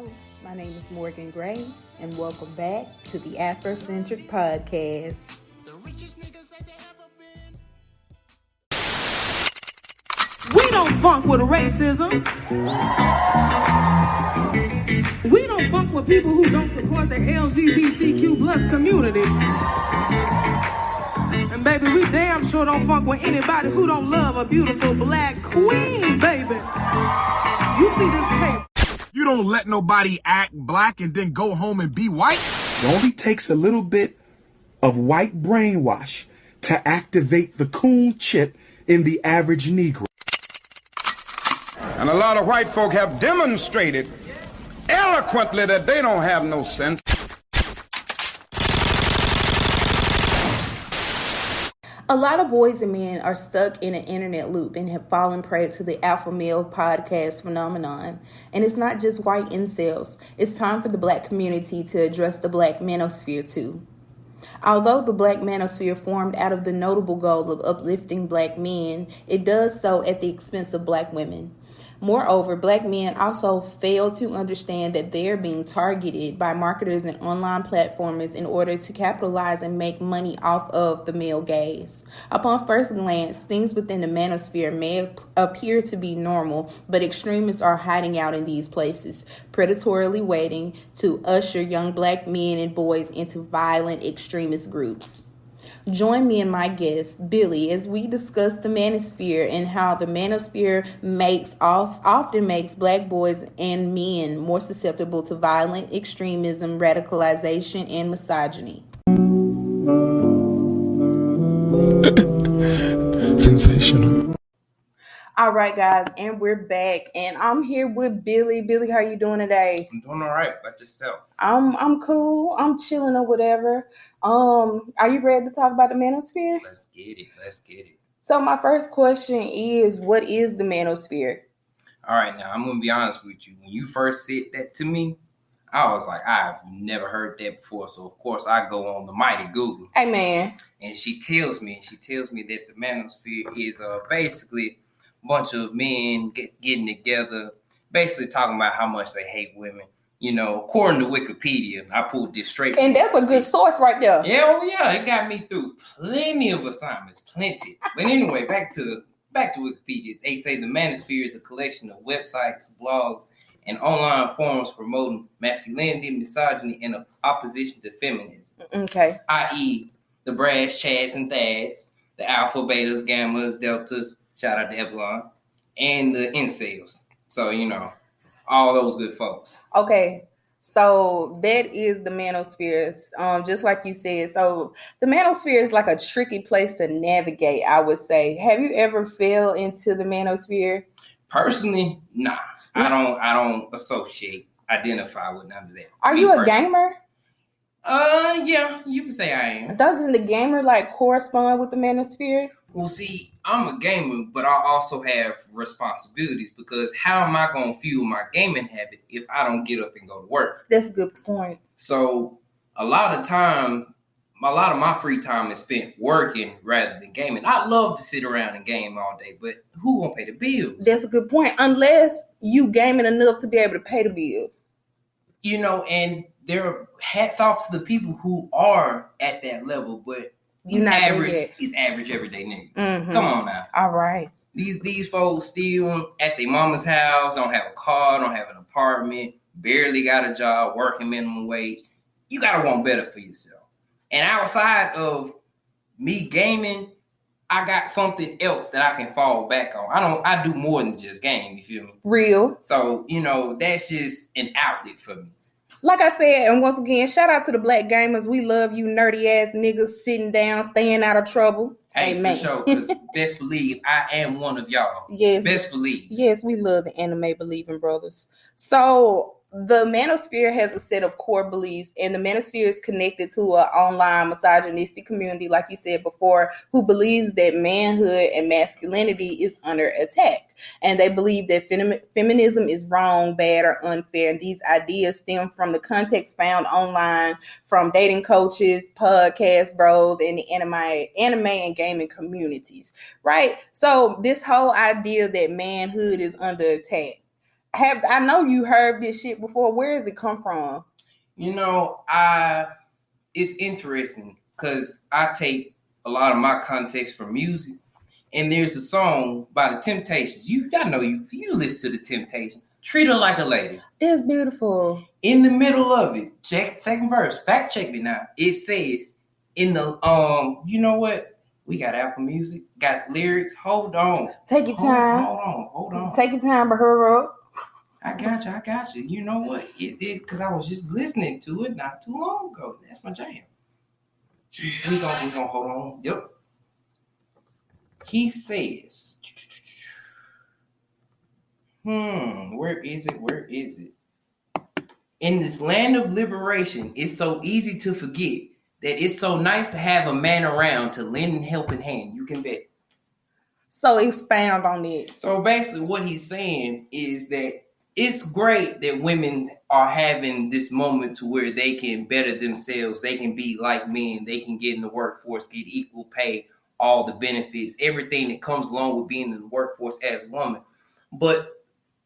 Hello, my name is Morgan Gray, and welcome back to the Afrocentric Podcast. The richest niggas that they ever been. We don't funk with racism. We don't funk with people who don't support the LGBTQ plus community. And baby, we damn sure don't funk with anybody who don't love a beautiful black queen, baby. You see this tape? You don't let nobody act black and then go home and be white. It only takes a little bit of white brainwash to activate the coon chip in the average Negro. And a lot of white folk have demonstrated eloquently that they don't have no sense. A lot of boys and men are stuck in an internet loop and have fallen prey to the alpha male podcast phenomenon. And it's not just white incels. It's time for the black community to address the Black Manosphere too. Although the Black Manosphere formed out of the notable goal of uplifting black men, it does so at the expense of black women. Moreover, black men also fail to understand that they're being targeted by marketers and online platforms in order to capitalize and make money off of the male gaze. Upon first glance, things within the manosphere may appear to be normal, but extremists are hiding out in these places, predatorily waiting to usher young black men and boys into violent extremist groups. Join me and my guest, Billy, as we discuss the manosphere and how the manosphere often makes black boys and men more susceptible to violent extremism, radicalization, and misogyny. Sensational. All right, guys, and we're back, and I'm here with Billy. Billy, how you doing today? I'm doing all right. About yourself? I'm cool. I'm chilling or whatever. Are you ready to talk about the manosphere? Let's get it. So my first question is, what is the manosphere? All right, now I'm gonna be honest with you. When you first said that to me, I was like, I've never heard that before. So of course I go on the mighty Google. Hey man. And she tells me that the manosphere is basically a bunch of men getting together, basically talking about how much they hate women. You know, according to Wikipedia, I pulled this straight. And that's a good source right there. Yeah, it got me through plenty of assignments, plenty. But anyway, back to Wikipedia. They say the manosphere is a collection of websites, blogs, and online forums promoting masculinity, misogyny, and opposition to feminism. Okay. I.e., the brass, chads, and thads, the alpha, betas, gammas, deltas, shout out to Epsilon, and the incels. So, you know, all those good folks. Okay, so that is the manosphere. Just like you said, so the manosphere is like a tricky place to navigate, I would say. Have you ever fell into the manosphere? Personally, nah. I don't identify with none of that. Are you a gamer? Yeah, you can say I am. Doesn't the gamer like correspond with the manosphere? Well, see, I'm a gamer, but I also have responsibilities because how am I going to fuel my gaming habit if I don't get up and go to work? That's a good point. So a lot of my free time is spent working rather than gaming. I love to sit around and game all day, but who won't pay the bills? That's a good point. Unless you gaming enough to be able to pay the bills. You know, and there hats off to the people who are at that level, but he's average everyday nigga. Mm-hmm. Come on now. All right. These folks still at their mama's house, don't have a car, don't have an apartment, barely got a job, working minimum wage. You gotta want better for yourself. And outside of me gaming, I got something else that I can fall back on. I do more than just game, you feel me? Real. So, you know, that's just an outlet for me. Like I said, and once again, shout out to the black gamers. We love you nerdy ass niggas sitting down, staying out of trouble. Hey, Amen. for sure, because best believe I am one of y'all. Yes. Best believe. Yes, we love the anime believing brothers. So the manosphere has a set of core beliefs, and the manosphere is connected to an online misogynistic community, like you said before, who believes that manhood and masculinity is under attack. And they believe that feminism is wrong, bad, or unfair. And these ideas stem from the context found online from dating coaches, podcast bros, and the anime and gaming communities, right? So this whole idea that manhood is under attack. I know you heard this shit before. Where does it come from? You know, it's interesting because I take a lot of my context from music, and there's a song by the Temptations. I know you listen to the Temptations. Treat Her Like a Lady. It's beautiful. In the middle of it, check second verse. Fact check me now. It says in the you know what? We got Apple Music, got lyrics. Hold on. Take your time. Hold on. Take your time, but hurry up. I got you. You know what? It because I was just listening to it not too long ago. That's my jam. We gonna hold on. Yep. He says, where is it? In this land of liberation, it's so easy to forget that it's so nice to have a man around to lend a helping hand. You can bet. So expound on it. So basically what he's saying is that it's great that women are having this moment to where they can better themselves. They can be like men. They can get in the workforce, get equal pay, all the benefits, everything that comes along with being in the workforce as a woman. But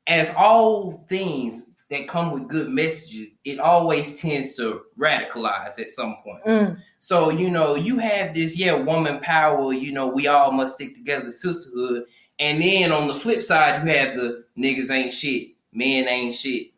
as all things that come with good messages, it always tends to radicalize at some point. So, you have this, woman power, we all must stick together, sisterhood. And then on the flip side, you have the niggas ain't shit, men ain't shit,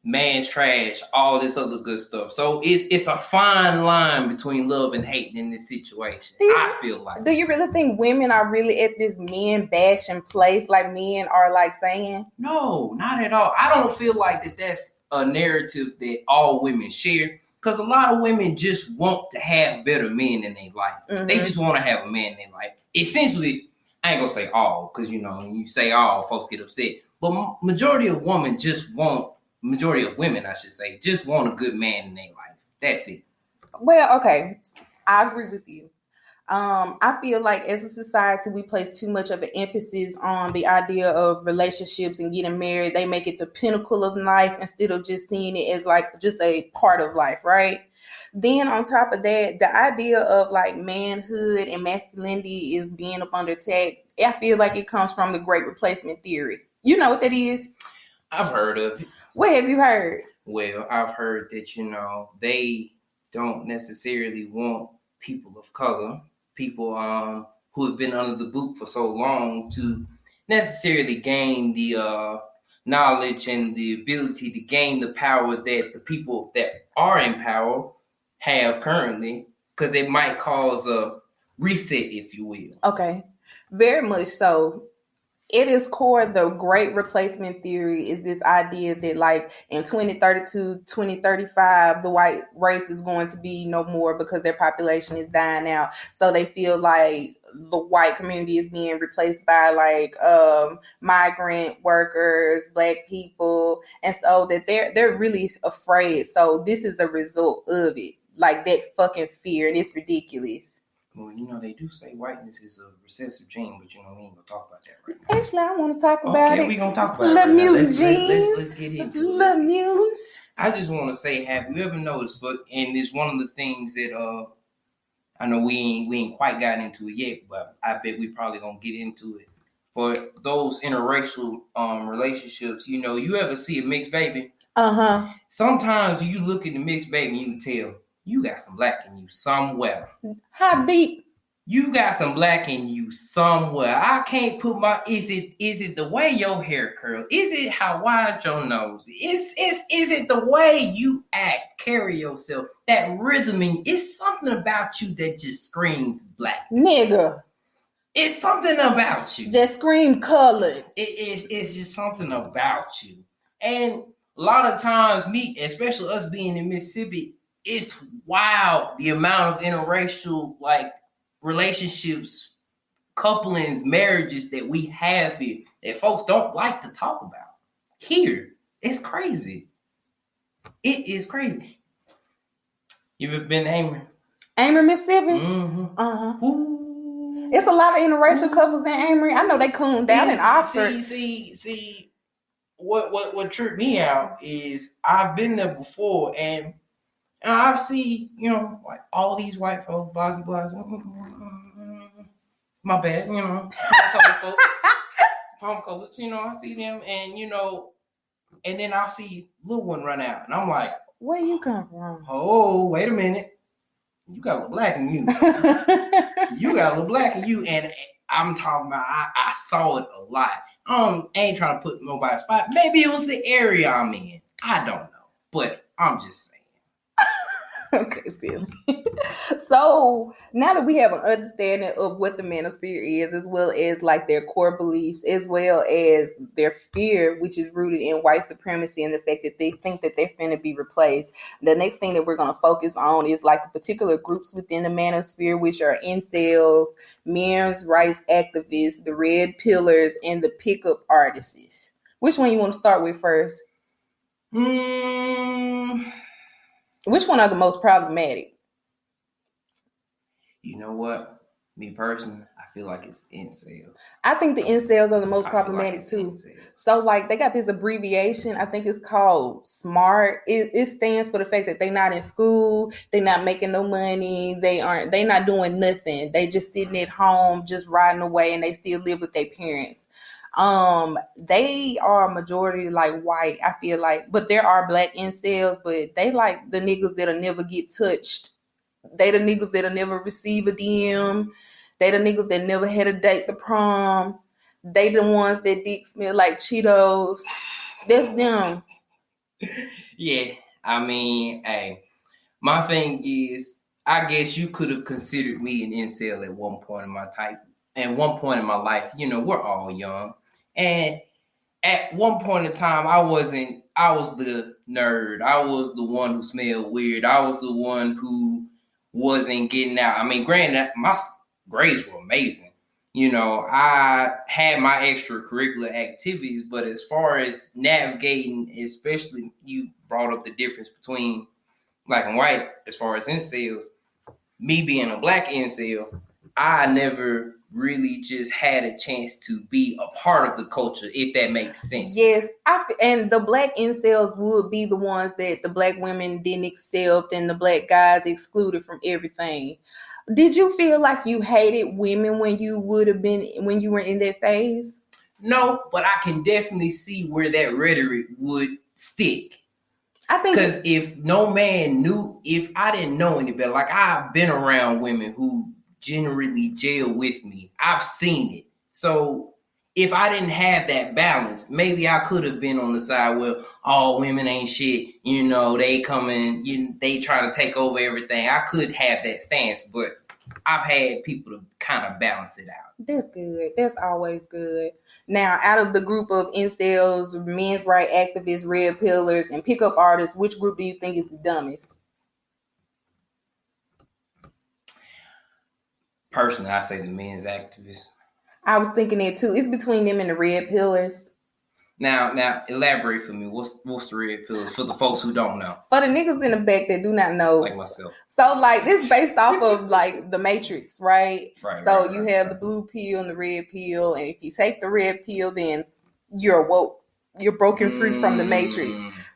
man's trash, all this other good stuff. So it's a fine line between love and hate in this situation. I feel like. Do you really think women are really at this men bashing place like men are like saying? No, not at all. I don't feel like that's a narrative that all women share, because a lot of women just want to have better men in their life. Mm-hmm. They just want to have a man in their life. Essentially, I ain't gonna say all, because when you say all, folks get upset. But majority of women majority of women, I should say, just want a good man in their life. That's it. Well, okay. I agree with you. I feel like as a society, we place too much of an emphasis on the idea of relationships and getting married. They make it the pinnacle of life instead of just seeing it as like just a part of life, right? Then on top of that, the idea of like manhood and masculinity is being up under attack. I feel like it comes from the Great Replacement theory. You know what that is? I've heard of it. What have you heard? Well, I've heard that, they don't necessarily want people of color, people who have been under the boot for so long, to necessarily gain the knowledge and the ability to gain the power that the people that are in power have currently, because it might cause a reset, if you will. Okay, very much so. It is core, the Great Replacement theory is this idea that like in 2032, 2035, the white race is going to be no more because their population is dying out. So they feel like the white community is being replaced by like migrant workers, Black people. And so that they're really afraid. So this is a result of it. Like that fucking fear. And it's ridiculous. Well, they do say whiteness is a recessive gene, but we ain't gonna talk about that right now. Actually, I want to talk about it. Okay, we gonna talk about little it. Mutant genes. Let's get into it. Little mutants. I just want to say, have you ever noticed? And it's one of the things that I know we ain't quite gotten into it yet, but I bet we probably gonna get into it. For those interracial relationships, you ever see a mixed baby? Sometimes you look at the mixed baby and you can tell you got some black in you somewhere. How deep? You got some black in you somewhere. I can't put is it the way your hair curls? Is it how wide your nose is? Is it the way you act, carry yourself? That rhythm in it's something about you that just screams black. Nigga. It's something about you. That scream colored. It's just something about you. And a lot of times especially us being in Mississippi, it's wild the amount of interracial relationships, couplings, marriages that we have here that folks don't like to talk about. Here, it's crazy. It is crazy. You ever been to Amory? Amory, Mississippi? Mm-hmm. Ooh. It's a lot of interracial couples in Amory. I know they cooled down in Oxford. See, what tripped me out is I've been there before and I see, all these white folks, blase. My bad, palm colors, I see them and, And then I'll see little one run out, and I'm like, where you come from? Oh, wait a minute. You got a little black in you. You got a little black in you. And I'm talking about, I saw it a lot. I ain't trying to put nobody spot. Maybe it was the area I'm in. I don't know. But I'm just saying. Okay, Phil. So now that we have an understanding of what the manosphere is, as well as like their core beliefs, as well as their fear, which is rooted in white supremacy and the fact that they think that they're finna be replaced, the next thing that we're going to focus on is like the particular groups within the manosphere, which are incels, men's rights activists, the red pillars, and the pickup artists. Which one you want to start with first? Which one are the most problematic? You know what? Me personally, I feel like it's incels. I think the incels are the most problematic too. Incels. So like they got this abbreviation. I think it's called SMART. It stands for the fact that they're not in school, they're not making no money, they not doing nothing. They just sitting at home, just riding away, and they still live with their parents. They are a majority like white, I feel like, but there are black incels, but they like the niggas that'll never get touched. They the niggas that'll never receive a DM. They the niggas that never had a date to prom. They the ones that dick smell like Cheetos. That's them. Yeah, I mean, hey, my thing is, I guess you could have considered me an incel at one point in my life. You know, we're all young. And at one point in time, I was the nerd. I was the one who smelled weird. I was the one who wasn't getting out. I mean, granted, my grades were amazing. You know, I had my extracurricular activities, but as far as navigating, especially you brought up the difference between black and white, as far as incels, me being a black incel, I never really just had a chance to be a part of the culture, if that makes sense. Yes, and the black incels would be the ones that the black women didn't accept and the black guys excluded from everything. Did you feel like you hated women when you were in that phase? No, but I can definitely see where that rhetoric would stick. I think because if I didn't know any better, like I've been around women who generally jail with me. I've seen it. So if I didn't have that balance, maybe I could have been on the side where all women ain't shit. You know, they coming, they trying to take over everything. I could have that stance, but I've had people to kind of balance it out. That's good. That's always good. Now, out of the group of incels, men's rights activists, red pillars, and pickup artists, which group do you think is the dumbest? Personally, I say the men's activists. I was thinking that too. It's between them and the red pillars. Now, elaborate for me. What's the red pillars for the folks who don't know? For the niggas in the back that do not know, like myself. So, like, this based off of like the Matrix, right? So you have the blue pill and the red pill, and if you take the red pill, then you're woke. You're broken free from the Matrix.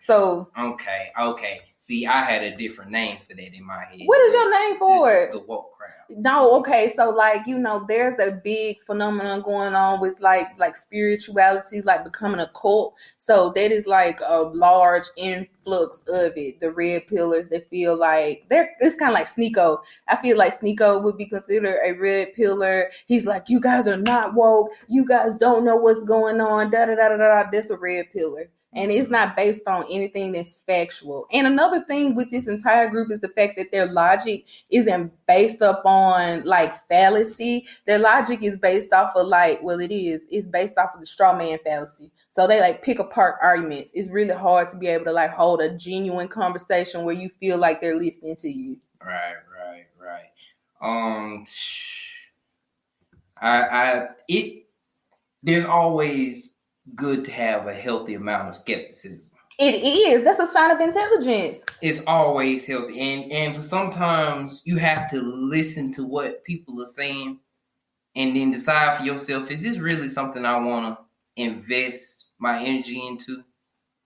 So okay. See, I had a different name for that in my head. What is your name for it? The woke crowd. No, okay. So like, there's a big phenomenon going on with like spirituality, like becoming a cult. So that is like a large influx of it. The red pillars, they feel like it's kind of like Sneeko. I feel like Sneeko would be considered a red pillar. He's like, you guys are not woke. You guys don't know what's going on. Da da da da da. That's a red pillar. And it's not based on anything that's factual. And another thing with this entire group is the fact that their logic isn't based upon like fallacy. Their logic is based off of it's based off of the straw man fallacy. So they like pick apart arguments. It's really hard to be able to like hold a genuine conversation where you feel like they're listening to you. Right. There's always good to have a healthy amount of skepticism. It is. That's a sign of intelligence. It's always healthy. And sometimes you have to listen to what people are saying and then decide for yourself, is this really something I want to invest my energy into?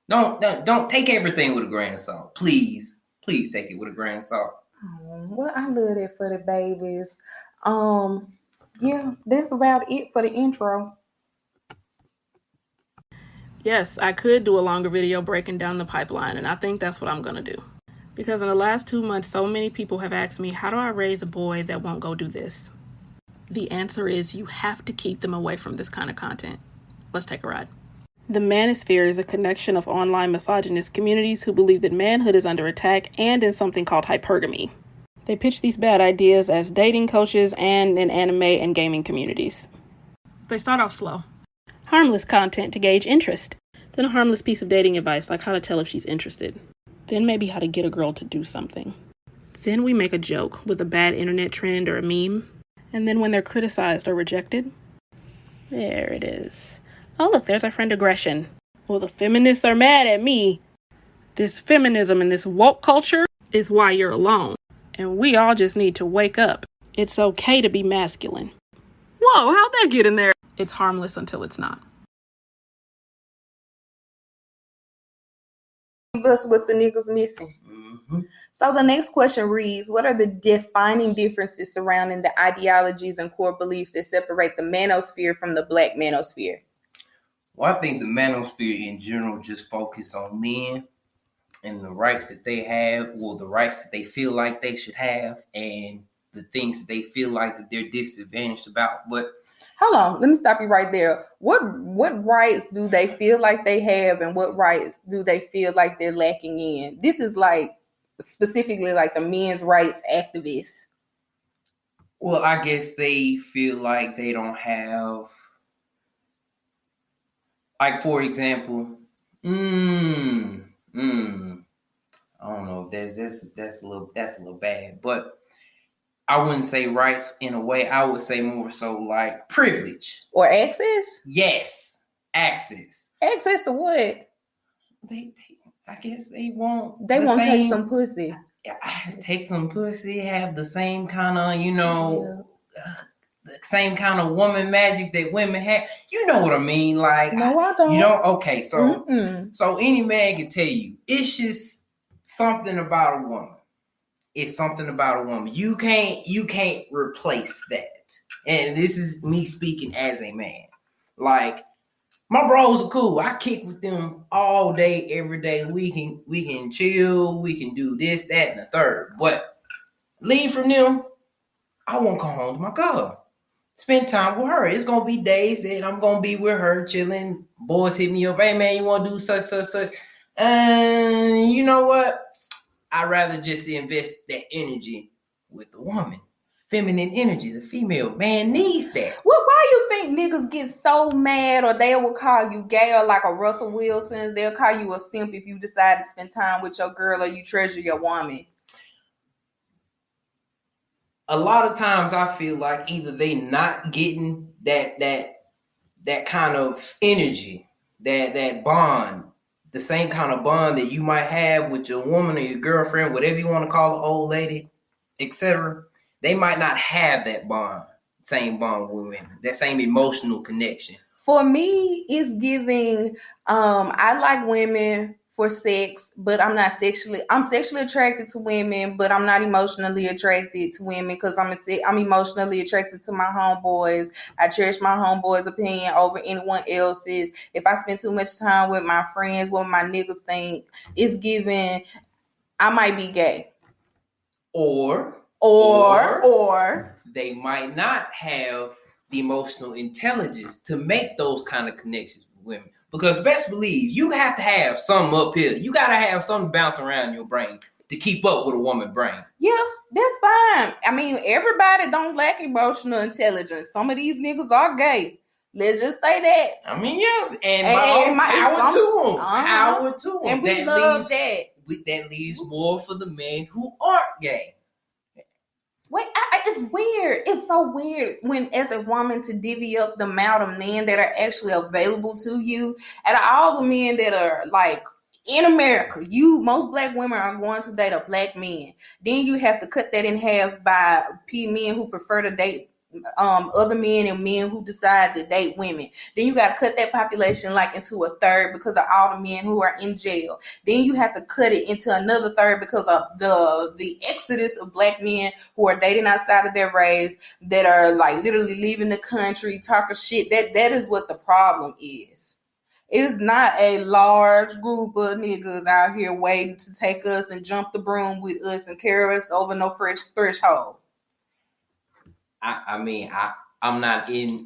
Don't take everything with a grain of salt. Please take it with a grain of salt. Oh, well, I love that for the babies. Yeah, that's about it for the intro. Yes, I could do a longer video breaking down the pipeline, and I think that's what I'm going to do. Because in the last 2 months, so many people have asked me, how do I raise a boy that won't go do this? The answer is you have to keep them away from this kind of content. Let's take a ride. The Manosphere is a connection of online misogynist communities who believe that manhood is under attack and in something called hypergamy. They pitch these bad ideas as dating coaches and in anime and gaming communities. They start off slow. Harmless content to gauge interest. Then a harmless piece of dating advice like how to tell if she's interested. Then maybe how to get a girl to do something. Then we make a joke with a bad internet trend or a meme. And then when they're criticized or rejected, there it is. Oh, look, there's our friend Aggression. Well, the feminists are mad at me. This feminism and this woke culture is why you're alone. And we all just need to wake up. It's okay to be masculine. Whoa, how'd that get in there? It's harmless until it's not. Leave us with the niggas missing. Mm-hmm. So the next question reads, what are the defining differences surrounding the ideologies and core beliefs that separate the manosphere from the Black manosphere? Well, I think the manosphere in general just focus on men and the rights that they have, or the rights that they feel like they should have, and the things that they feel like that they're disadvantaged about. But hold on, let me stop you right there. What rights do they feel like they have, and what rights do they feel like they're lacking in? This is like specifically like the men's rights activists. Well, I guess they feel like they don't have, like, for example, I don't know if that's a little bad, but I wouldn't say rights in a way. I would say more so like privilege or access. Yes, access. Access to what? They I guess they won't. They won't take some pussy. Take some pussy. Have the same kind of the same kind of woman magic that women have. You know what I mean? Like, no, I don't. You don't. Okay, so so any man can tell you it's just something about a woman. It's something about a woman. You can't replace that. And this is me speaking as a man. Like, my bros are cool. I kick with them all day, every day. We can chill. We can do this, that, and the third. But leave from them, I won't come home to my girl. Spend time with her. It's gonna be days that I'm gonna be with her, chilling. Boys hit me up. Hey man, you want to do such? And you know what? I'd rather just invest that energy with the woman. Feminine energy, the female man needs that. Well, why you think niggas get so mad, or they will call you gay, or like a Russell Wilson, they'll call you a simp if you decide to spend time with your girl or you treasure your woman? A lot of times I feel like either they not getting that kind of energy, that bond, the same kind of bond that you might have with your woman or your girlfriend, whatever you want to call an old lady, etc. They might not have that bond, same bond with women, that same emotional connection. For me, it's giving, I like women for sex, but I'm sexually attracted to women, but I'm not emotionally attracted to women because I'm emotionally attracted to my homeboys. I cherish my homeboys' opinion over anyone else's. If I spend too much time with my friends, what my niggas think, it's giving, I might be gay. Or they might not have the emotional intelligence to make those kind of connections with women. Because best believe you have to have something up here. You got to have something bouncing around your brain to keep up with a woman's brain. Yeah, that's fine. I mean, everybody don't lack emotional intelligence. Some of these niggas are gay. Let's just say that. I mean, yes. And power to them. Power to them. And we love that. That leaves more for the men who aren't gay. Wait, it's weird. It's so weird when, as a woman, to divvy up the amount of men that are actually available to you. Out of all the men that are like in America, most black women are going to date a black man. Then you have to cut that in half by men who prefer to date other men and men who decide to date women. Then you got to cut that population like into a third because of all the men who are in jail. Then you have to cut it into another third because of the exodus of black men who are dating outside of their race, that are like literally leaving the country, talking shit. That is what the problem is. It's not a large group of niggas out here waiting to take us and jump the broom with us and carry us over no fresh threshold. I'm not in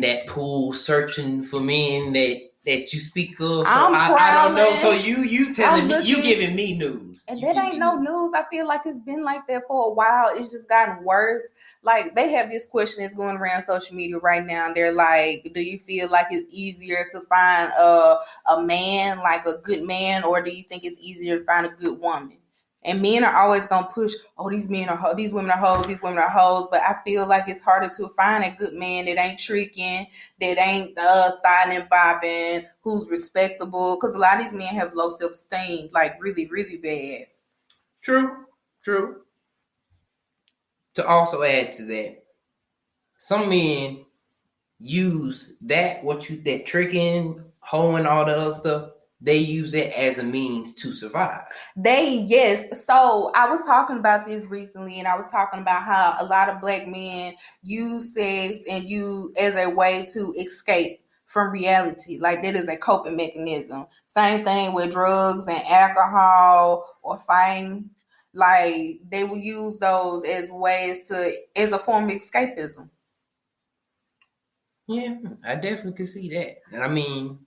that pool searching for men that you speak of. So I don't know. So you telling me, you giving me news. And that ain't no news. I feel like it's been like that for a while. It's just gotten worse. Like, they have this question that's going around social media right now. They're like, do you feel like it's easier to find a man, like a good man, or do you think it's easier to find a good woman? And men are always going to push, these women are hoes, these women are hoes. But I feel like it's harder to find a good man that ain't tricking, that ain't thotting and bopping, who's respectable. Because a lot of these men have low self-esteem, like really, really bad. True. To also add to that, some men use that tricking, hoeing, all the other stuff. They use it as a means to survive. Yes. So I was talking about this recently, and I was talking about how a lot of black men use sex and you as a way to escape from reality. Like, that is a coping mechanism. Same thing with drugs and alcohol or fighting. Like, they will use those as a form of escapism. Yeah, I definitely could see that. And I mean,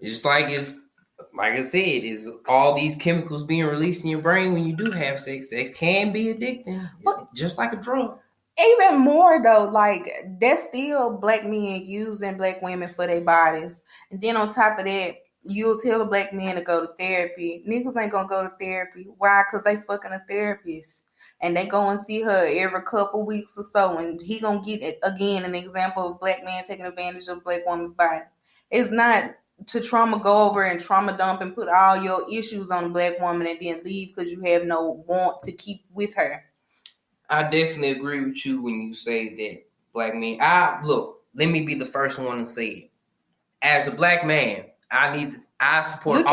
it's like I said, is all these chemicals being released in your brain when you do have sex. Sex can be addicting, just like a drug. Even more though, like, that's still black men using black women for their bodies. And then on top of that, you'll tell a black man to go to therapy. Niggas ain't gonna go to therapy. Why? Because they fucking a therapist. And they go and see her every couple weeks or so. And he gonna get, again, an example of black man taking advantage of a black woman's body. It's not to go over and trauma dump and put all your issues on a black woman and then leave because you have no want to keep with her. I definitely agree with you when you say that black men. Let me be the first one to say it. As a black man, I support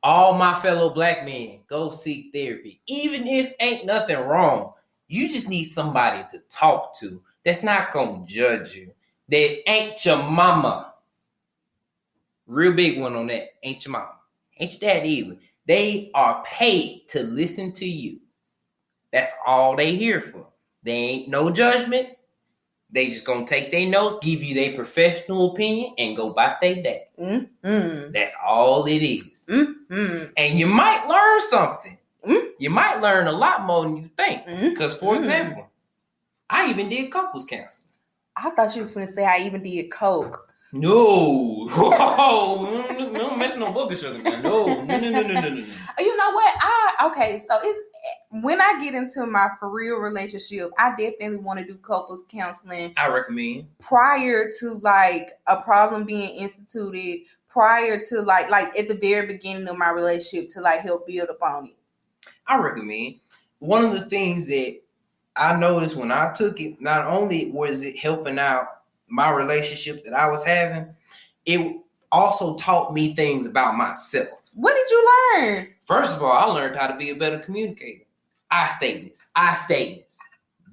all my fellow black men. Go seek therapy, even if ain't nothing wrong. You just need somebody to talk to that's not gonna judge you. That ain't your mama. Real big one on that. Ain't your mama. Ain't your dad either. They are paid to listen to you. That's all they here for. They ain't no judgment. They just gonna take their notes, give you their professional opinion, and go about their day. Mm-hmm. That's all it is. Mm-hmm. And you might learn something. Mm-hmm. You might learn a lot more than you think. Because, for example, I even did couples counseling. I thought you was going to say I even did coke. No. No messing no bookish. No. You know what? So it's when I get into my for real relationship, I definitely want to do couples counseling. I recommend prior to like a problem being instituted, prior to like at the very beginning of my relationship to like help build upon it. I recommend. One of the things that I noticed when I took it, not only was it helping out my relationship that I was having, it also taught me things about myself. What did you learn? First of all, I learned how to be a better communicator. I statements.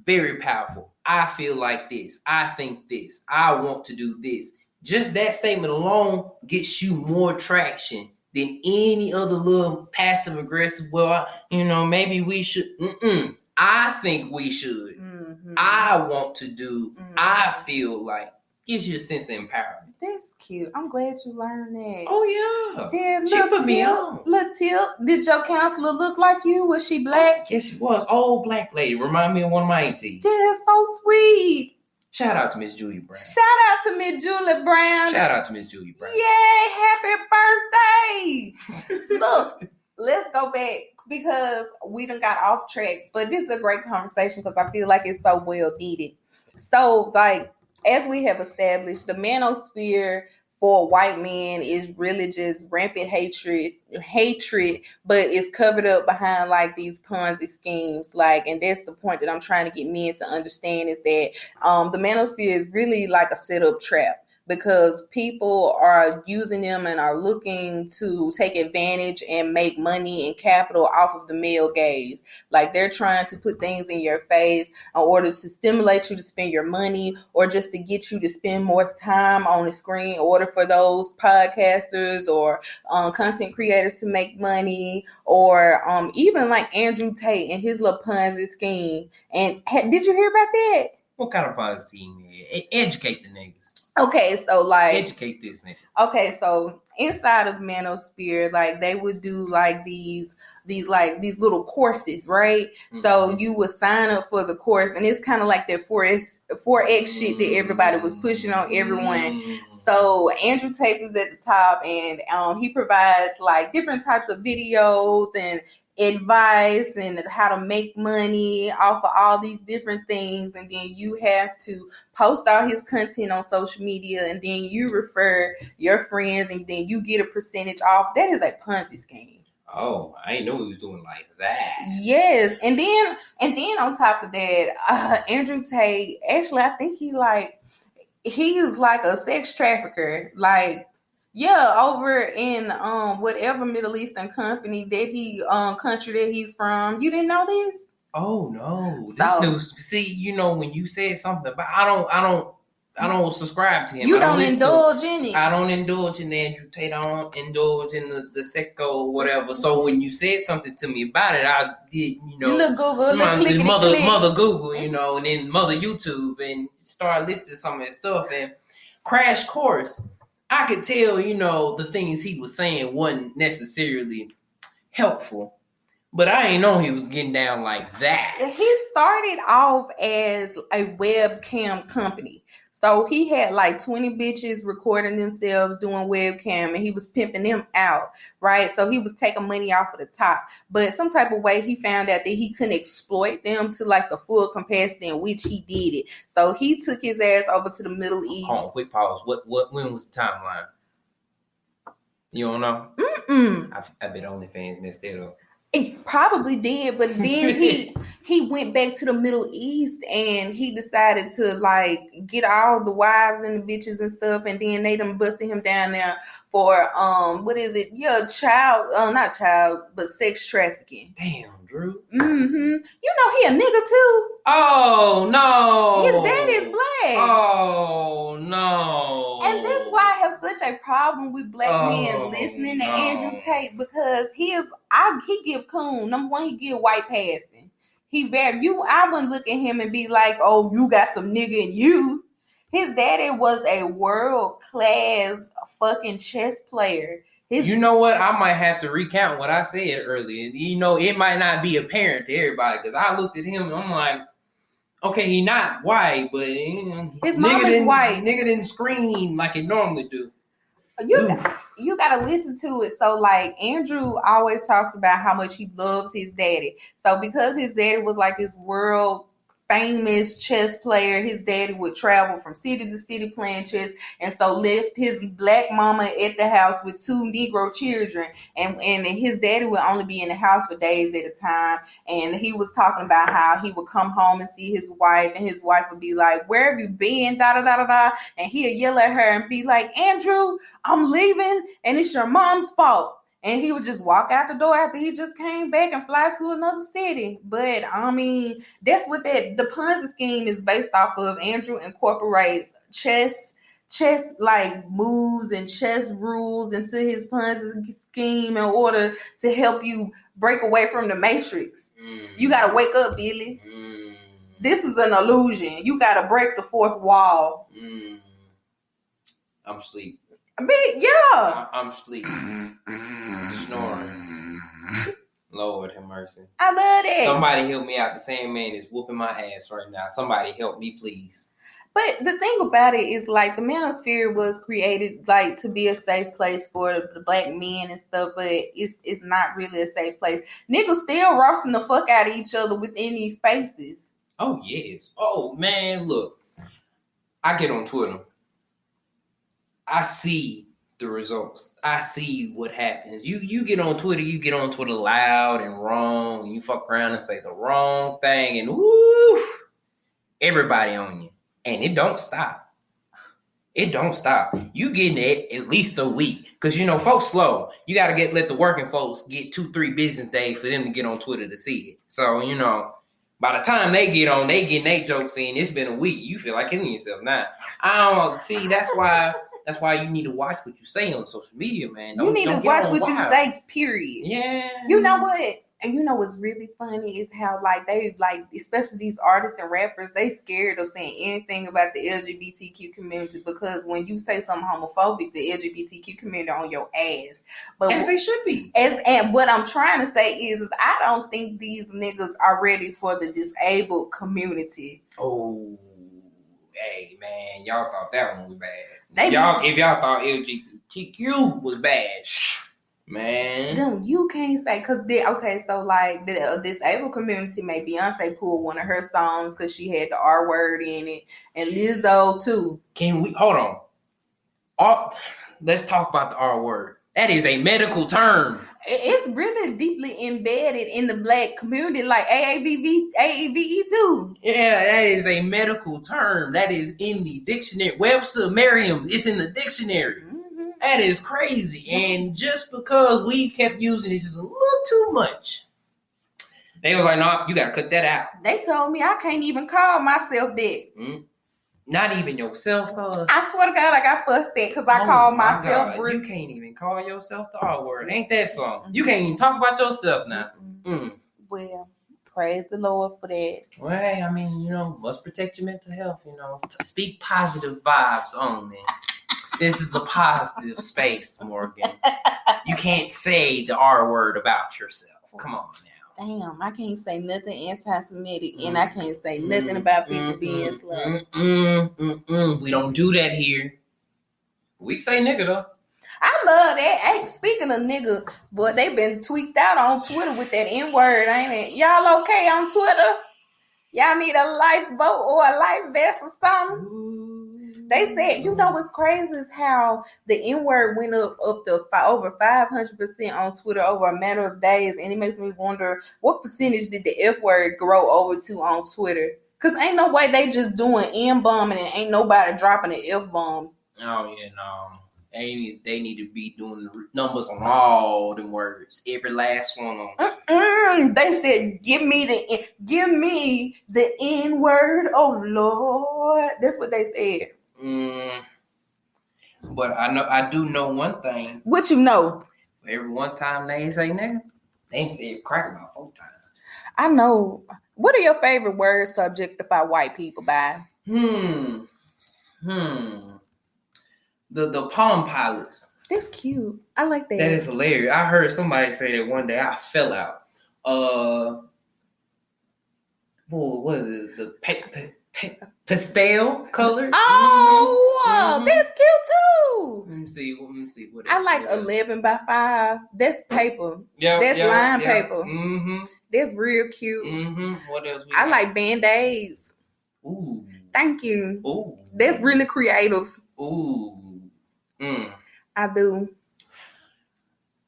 Very powerful. I feel like this. I think this. I want to do this. Just that statement alone gets you more traction than any other little passive aggressive. Well, maybe we should. I think we should. Mm-hmm. I want to do. Mm-hmm. I feel like gives you a sense of empowerment. That's cute. I'm glad you learned that. Oh yeah. She put me on. Little tip. Did your counselor look like you? Was she black? Yes, she was. Old black lady. Remind me of one of my aunties. Yeah, that's so sweet. Shout out to Miss Julia Brown. Yay, happy birthday. Look, let's go back because we done got off track. But this is a great conversation because I feel like it's so well needed. So, as we have established, the manosphere for white men is really just rampant hatred, but it's covered up behind these Ponzi schemes. And that's the point that I'm trying to get men to understand is that the manosphere is really like a setup trap. because people are using them and are looking to take advantage and make money and capital off of the male gaze. Like they're trying to put things in your face in order to stimulate you to spend your money, or just to get you to spend more time on the screen in order for those podcasters or content creators to make money, or even like Andrew Tate and his little Ponzi scheme. And did you hear about that? What kind of Ponzi scheme? Educate the niggas. Okay, so like educate this nigga. Okay, so inside of Manosphere, like they would do like these little courses, right? Mm-hmm. So you would sign up for the course, and it's kind of like that 4X shit that everybody was pushing on everyone. So Andrew Tate is at the top, and he provides like different types of videos and advice and how to make money off of all these different things, and then you have to post all his content on social media, and then you refer your friends, and then you get a percentage off. That is a Ponzi scheme. Oh, I didn't know he was doing like that. Yes, and then on top of that, Andrew Tate, actually, I think he is like a sex trafficker, like. Yeah, over in whatever Middle Eastern country that he's from. You didn't know this? Oh no. This news. See, when you said something about I don't subscribe to him. You don't indulge in it. I don't indulge in Andrew Tate. I don't indulge in the secco or whatever. So when you said something to me about it, I did, little Google, mother Google, and then mother YouTube, and start listing some of that stuff. And Crash Course, I could tell, the things he was saying wasn't necessarily helpful, but I ain't know he was getting down like that. He started off as a webcam company. So he had like 20 bitches recording themselves doing webcam, and he was pimping them out, right? So he was taking money off of the top. But some type of way he found out that he couldn't exploit them to like the full capacity in which he did it. So he took his ass over to the Middle East. Hold on, quick pause. When was the timeline? You don't know? I bet OnlyFans messed that up. It probably did, but then he went back to the Middle East, and he decided to like get all the wives and the bitches and stuff, and then they done busted him down there for what is it? Yeah, not child, but sex trafficking. Damn, Drew. Mm-hmm. He a nigga too. Oh no. His dad is black. Oh no. And that's why I have such a problem with black men listening to Andrew Tate, because he give coon. Number one, he give white passing. I wouldn't look at him and be like, oh, you got some nigga in you. His daddy was a world class fucking chess player. You know what? I might have to recount what I said earlier. It might not be apparent to everybody, because I looked at him and I'm like, okay, he not white, but his mom is white. Nigga didn't scream like it normally do. You gotta listen to it. So like Andrew always talks about how much he loves his daddy. So because his daddy was like this world famous chess player, his daddy would travel from city to city playing chess, and so left his black mama at the house with 2 Negro children, and his daddy would only be in the house for days at a time. And he was talking about how he would come home and see his wife, and his wife would be like, where have you been, da da da da da, and he'd yell at her and be like, Andrew, I'm leaving and it's your mom's fault. And he would just walk out the door after he just came back and fly to another city. But I mean, that's what the Ponzi scheme is based off of. Andrew incorporates chess like moves and chess rules into his Ponzi scheme in order to help you break away from the matrix. You gotta wake up, Billy. This is an illusion. You gotta break the fourth wall. I'm asleep. Yeah. I'm asleep. Snoring. Lord have mercy. I love it. Somebody help me out. The same man is whooping my ass right now. Somebody help me, please. But the thing about it is, like, the Manosphere was created like to be a safe place for the black men and stuff, but it's not really a safe place. Niggas still roasting the fuck out of each other within these spaces. Oh yes. Oh man, look. I get on Twitter. I see the results. I see what happens. You get on Twitter loud and wrong, and you fuck around and say the wrong thing, and woo, everybody on you. And it don't stop. It don't stop. You getting it at least a week. Because, you know, folks slow. You got to let the working folks get 2-3 business days for them to get on Twitter to see it. So, you know, by the time they get on, they getting their jokes in. It's been a week. You feel like killing yourself now. I don't know. See, that's why you need to watch what you say on social media, man. You need to watch what you say, period. Yeah. You know what? And you know what's really funny is how they especially these artists and rappers, they scared of saying anything about the LGBTQ community, because when you say something homophobic, the LGBTQ community on your ass. But as they should be. And what I'm trying to say is I don't think these niggas are ready for the disabled community. Oh, hey man, y'all thought that one was bad. If y'all thought LGBTQ was bad. Man, them you can't say, because so like the disabled community made Beyonce pull one of her songs because she had the R word in it, and Lizzo too. Can we hold on? Let's talk about the R word. That is a medical term. It's really deeply embedded in the black community, like AAVE too. Yeah, that is a medical term. That is in the dictionary. Webster, Merriam, it's in the dictionary. That is crazy. And just because we kept using it just a little too much, they were like, no, you got to cut that out. They told me I can't even call myself that. Not even yourself, cuz. I swear to God, I got fussed at because I call myself. You can't even call yourself the R word. Ain't that something? You can't even talk about yourself now. Well, praise the Lord for that. Well, hey, I mean, you know, must protect your mental health, you know. Speak positive vibes only. This is a positive space, Morgan. You can't say the R word about yourself. Come on now. Damn, I can't say nothing anti-Semitic, and I can't say nothing about people being slow. We don't do that here. We say nigga though. I love that. Hey, speaking of nigga, boy, they been tweaked out on Twitter with that N-word, ain't it? Y'all okay on Twitter? Y'all need a lifeboat or a life vest or something? They said, you know what's crazy is how the N-word went up to over 500% on Twitter over a matter of days. And it makes me wonder, what percentage did the F-word grow over to on Twitter? Because ain't no way they just doing N-bombing and ain't nobody dropping an F-bomb. Oh, yeah, no. They need to be doing the numbers on all the words. Every last one of them. They said, give me the N-word, oh Lord. That's what they said. But I do know one thing. What you know? Every one time they say nigga, they ain't said crack about 4 times. I know. What are your favorite words to objectify white people by? The Palm Pilots. That's cute. I like that. That is hilarious. I heard somebody say that one day. I fell out. What is it? The pastel color. Oh, that's cute too. Let me see. What I like 11 by 5. That's paper. That's line paper. That's real cute. What else? I like Band-Aids. Ooh. Thank you. Ooh. That's really creative. Ooh. I do.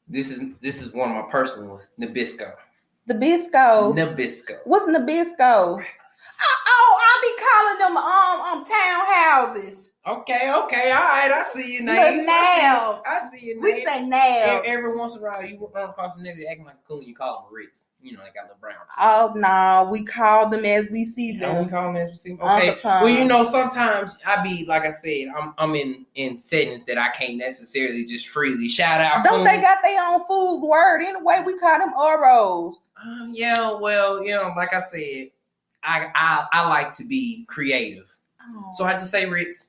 This is one of my personal ones. Nabisco. Nabisco. What's Nabisco? I be calling them townhouses. Okay, all right. I see your name. I see your name. We say nails. Every once in a while, you run across a nigga acting like a coon. You call them Ritz. You know, they got the brown. Oh no, we call them as we see them. We call them as we see them. Okay. Well, you know, sometimes I be like I said, I'm in settings that I can't necessarily just freely shout out. Don't they got their own food word anyway? We call them Oros. Yeah. Well, you know, like I said, I like to be creative, so I just say Ritz.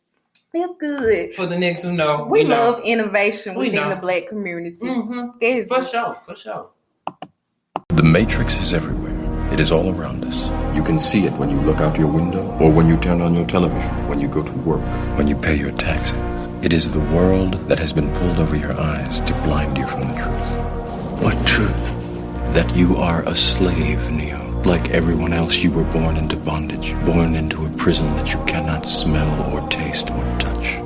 That's good. For the niggas who know. We love innovation within the black community. For sure. The Matrix is everywhere. It is all around us. You can see it when you look out your window or when you turn on your television, when you go to work, when you pay your taxes. It is the world that has been pulled over your eyes to blind you from the truth. What truth? That you are a slave, Neo. Like everyone else, you were born into bondage, born into a prison that you cannot smell or taste or touch.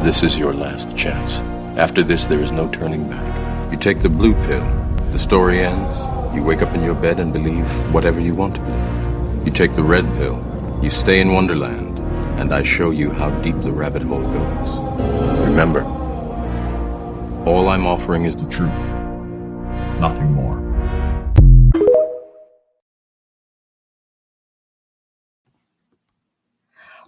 This is your last chance. After this, there is no turning back. You take the blue pill. The story ends. You wake up in your bed and believe whatever you want to believe. You take the red pill. You stay in Wonderland. and I show you how deep the rabbit hole goes. Remember, all I'm offering is the truth, nothing more.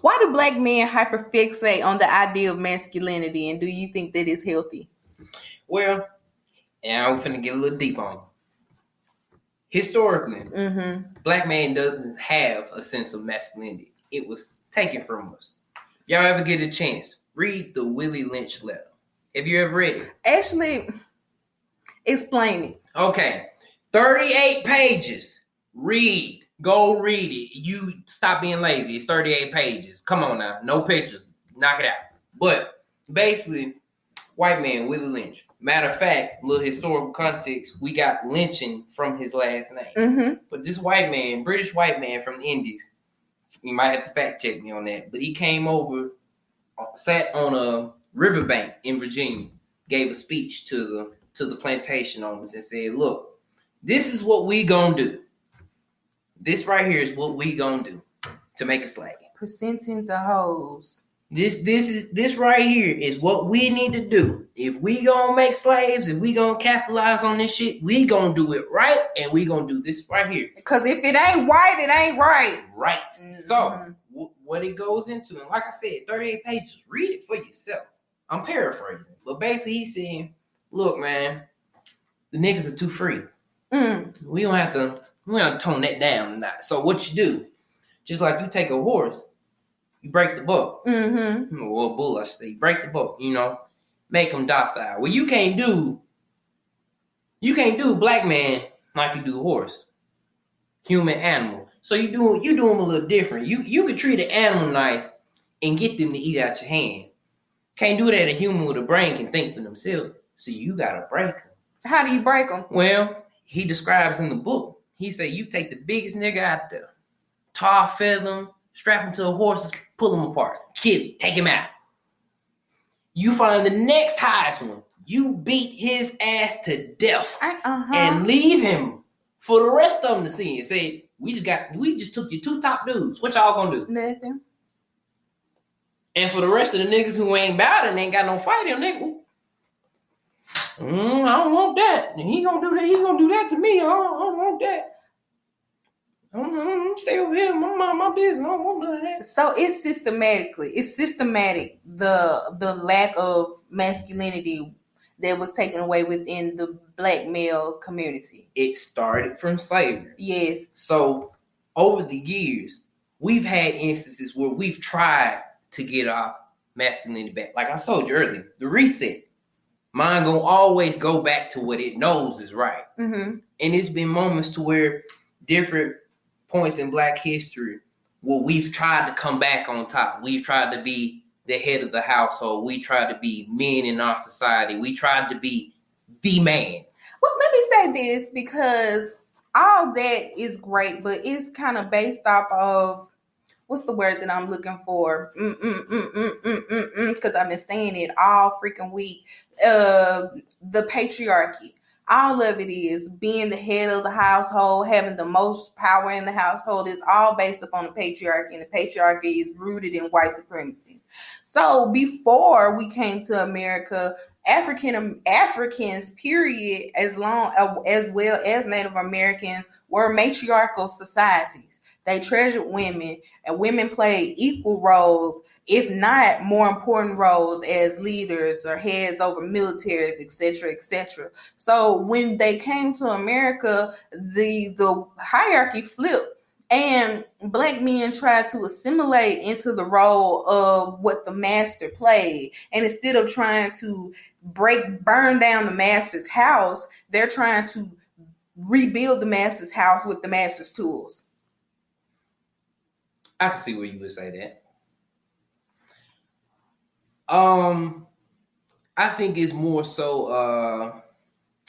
Why do black men hyperfixate on the idea of masculinity, and do you think that is healthy? Well, and I'm finna get a little deep on it. Historically, black man doesn't have a sense of masculinity. It was taken from us. Y'all ever get a chance, read the Willie Lynch letter. Have you ever read it? Actually, explain it. Okay, 38 pages. Read. Go read it. You stop being lazy. It's 38 pages. Come on now. No pictures. Knock it out. But basically, white man, Willie Lynch. Matter of fact, little historical context, we got lynching from his last name. But this white man, British white man from the Indies, you might have to fact check me on that, but he came over, sat on a riverbank in Virginia, gave a speech to the plantation owners and said, look, this is what we gonna do. This right here is what we gonna do to make a slave. Percentage of hoes. This right here is what we need to do. If we gonna make slaves, if we gonna capitalize on this shit, we gonna do it right, and we gonna do this right here. Because if it ain't white, it ain't right. Right. So what it goes into, and like I said, 38 pages. Read it for yourself. I'm paraphrasing, but basically he's saying, "Look, man, the niggas are too free. We don't have to tone that down tonight. So what you do, just like you take a horse." You break the buck. Or a bull, I should say. You break the buck, make them docile. Well, you can't do black man like you do horse. Human, animal. So you do them a little different. You could treat an animal nice and get them to eat out your hand. Can't do that. A human with a brain can think for themselves. So you gotta break them. How do you break them? Well, he describes in the book. He said you take the biggest nigga out there, tar feather him, strap him to a horse, pull him apart, kill him, take him out. You find the next highest one, you beat his ass to death and leave him for the rest of them to see and say, we just took your two top dudes. What y'all gonna do? Nothing. And for the rest of the niggas who ain't bout it and ain't got no fight in them, I don't want that. And he gonna do that. He gonna do that to me. I don't want that. I'm stay over here, my business. I don't want none of that. So it's systematic. The lack of masculinity that was taken away within the black male community. It started from slavery. Yes. So over the years, we've had instances where we've tried to get our masculinity back. Like I told you earlier, the reset. Mine gonna always go back to what it knows is right. And it's been moments to where different points in black history where we've tried to come back on top. We've tried to be the head of the household. We tried to be men in our society. We tried to be the man. Well, let me say this, because all that is great, but it's kind of based off of, what's the word that I'm looking for? Because I've been saying it all freaking week. The patriarchy. All of it is being the head of the household, having the most power in the household is all based upon the patriarchy, and the patriarchy is rooted in white supremacy. So before we came to America, Africans, period, as well as Native Americans, were matriarchal societies. They treasured women, and women played equal roles, if not more important roles, as leaders or heads over militaries, etc., etc. So when they came to America, the hierarchy flipped, and black men tried to assimilate into the role of what the master played. And instead of trying to burn down the master's house, they're trying to rebuild the master's house with the master's tools. I can see where you would say that. I think it's more so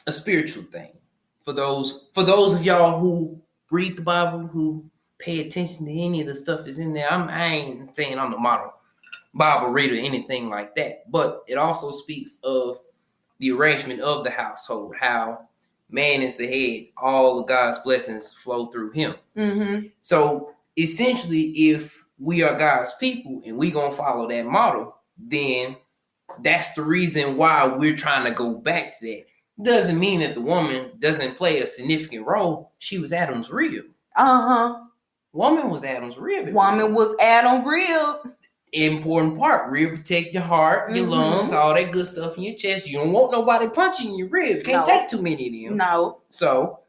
a spiritual thing for those of y'all who read the Bible, who pay attention to any of the stuff that's in there. I ain't saying I'm the model Bible reader or anything like that, but it also speaks of the arrangement of the household, how man is the head, all of God's blessings flow through him. So essentially, if we are God's people and we gonna follow that model, then that's the reason why we're trying to go back to that. Doesn't mean that the woman doesn't play a significant role. She was Adam's rib. Woman was Adam's rib. Woman was Adam rib. Important part. Rib protect your heart, your lungs, all that good stuff in your chest. You don't want nobody punching your rib. Can't take too many of them. No. So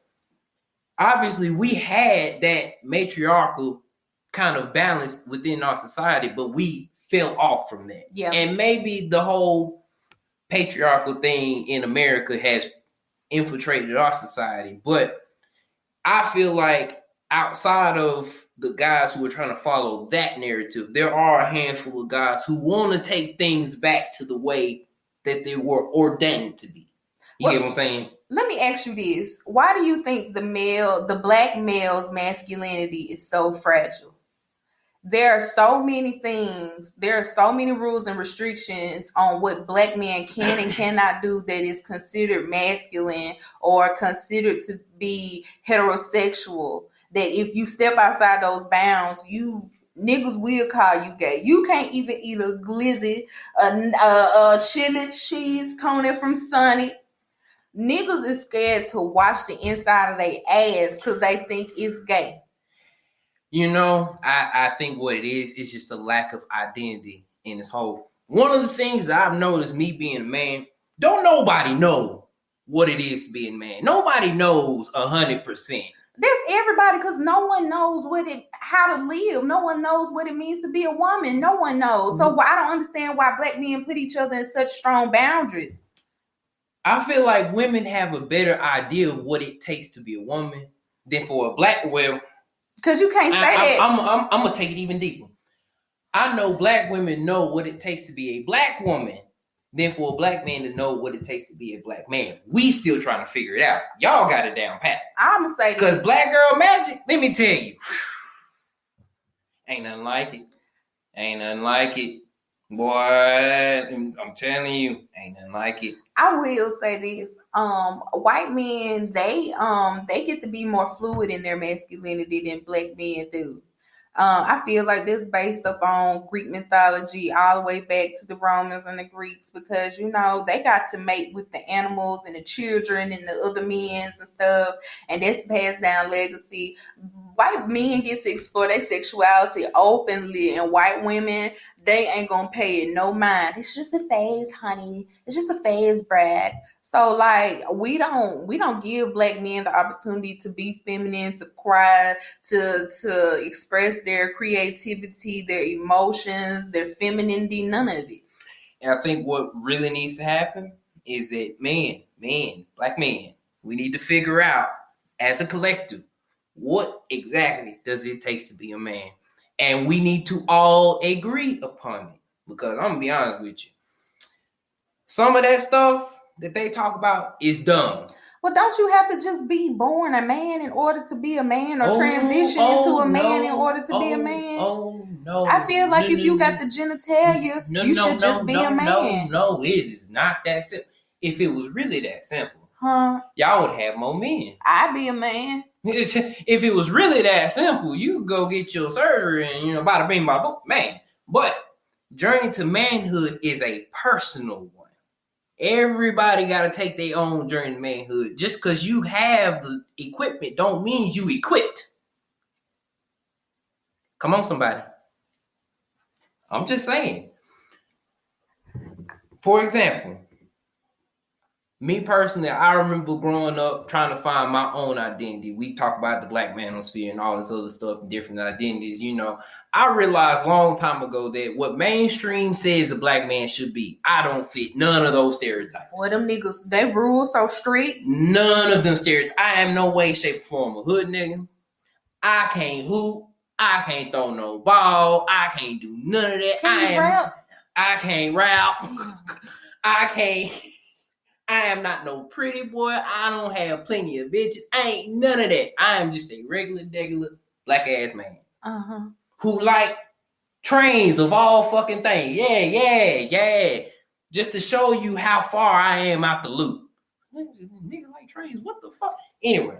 obviously we had that matriarchal kind of balance within our society, but we fell off from that. Yeah. And maybe the whole patriarchal thing in America has infiltrated our society. But I feel like outside of the guys who are trying to follow that narrative, there are a handful of guys who want to take things back to the way that they were ordained to be. You get what I'm saying? Let me ask you this. Why do you think the black male's masculinity is so fragile? There are so many things, there are so many rules and restrictions on what black men can and cannot do that is considered masculine or considered to be heterosexual, that if you step outside those bounds, niggas will call you gay. You can't even eat a glizzy, a chili cheese cone from Sonic. Niggas is scared to wash the inside of their ass because they think it's gay. You know, I think what it is just a lack of identity in this whole. One of the things that I've noticed, me being a man, don't nobody know what it is to be a man. Nobody knows 100%. That's everybody, because no one knows how to live. No one knows what it means to be a woman. No one knows. So I don't understand why black men put each other in such strong boundaries. I feel like women have a better idea of what it takes to be a woman than for a black woman. Because you can't say that. I'm going to take it even deeper. I know black women know what it takes to be a black woman than for a black man to know what it takes to be a black man. We still trying to figure it out. Y'all got it down pat. I'm going to say because black girl magic, let me tell you, ain't nothing like it. Ain't nothing like it. Boy, I'm telling you, ain't nothing like it. I will say this. White men, they get to be more fluid in their masculinity than black men do. I feel like this based upon Greek mythology all the way back to the Romans and the Greeks, because, you know, they got to mate with the animals and the children and the other men and stuff, and that's passed down legacy. White men get to explore their sexuality openly, and white women, they ain't gonna pay it no mind. It's just a phase, honey. It's just a phase, Brad. So, like, we don't give black men the opportunity to be feminine, to cry, to express their creativity, their emotions, their femininity, none of it. And I think what really needs to happen is that black men, we need to figure out as a collective, what exactly does it take to be a man? And we need to all agree upon it. Because I'm going to be honest with you. Some of that stuff that they talk about is dumb. Well, don't you have to just be born a man in order to be a man, or transition into a man in order to be a man? Oh, no. I feel like if you got the genitalia, you should just be a man. No, it is not that simple. If it was really that simple, y'all would have more men. I'd be a man. If it was really that simple, you could go get your surgery and, bada bing, bada boom, man. But journey to manhood is a personal one. Everybody got to take their own journey to manhood. Just because you have the equipment don't mean you equipped. Come on, somebody. I'm just saying. For example, me personally, I remember growing up trying to find my own identity. We talk about the Black Manosphere and all this other stuff and different identities. I realized a long time ago that what mainstream says a black man should be, I don't fit none of those stereotypes. Well, them niggas, they rule so strict. None of them stereotypes. I am no way, shape, or form a hood nigga. I can't hoop. I can't throw no ball. I can't do none of that. Can you rap? I can't rap. I am not no pretty boy. I don't have plenty of bitches. I ain't none of that. I am just a regular black ass man. Who like trains of all fucking things. Yeah. Just to show you how far I am out the loop. Nigga like trains. What the fuck? Anyway,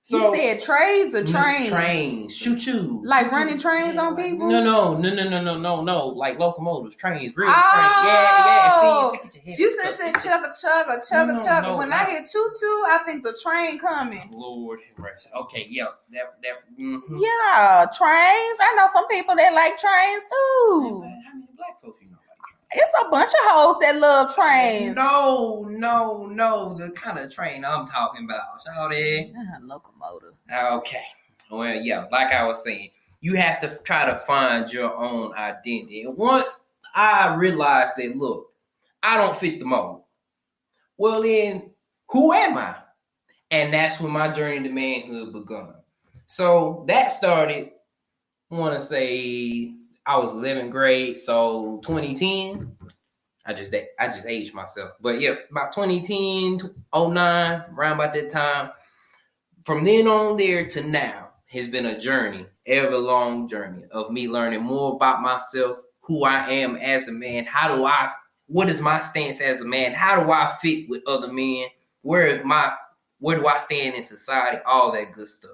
So you said trades or trains? Trains, choo-choo. Like running trains on people? No. Like locomotives, trains, real trains. Oh, See, you said chugga. When I hear choo-choo, I think the train coming. Lord have mercy. Okay, yeah, that. Yeah, trains. I know some people that like trains too. How many black folks you know like trains? It's a bunch of hoes that love trains. No. The kind of train I'm talking about, shawty. Locomotive. Okay. Well, yeah, like I was saying, you have to try to find your own identity. And once I realized that, look, I don't fit the mold. Well, then, who am I? And that's when my journey to manhood begun. So that started, I want to say, I was 11th grade, so 2010. I just aged myself. But yeah, about 2010, 09, around about that time. From then on there to now has been a journey, ever long journey of me learning more about myself, who I am as a man, what is my stance as a man, how do I fit with other men, where do I stand in society, all that good stuff.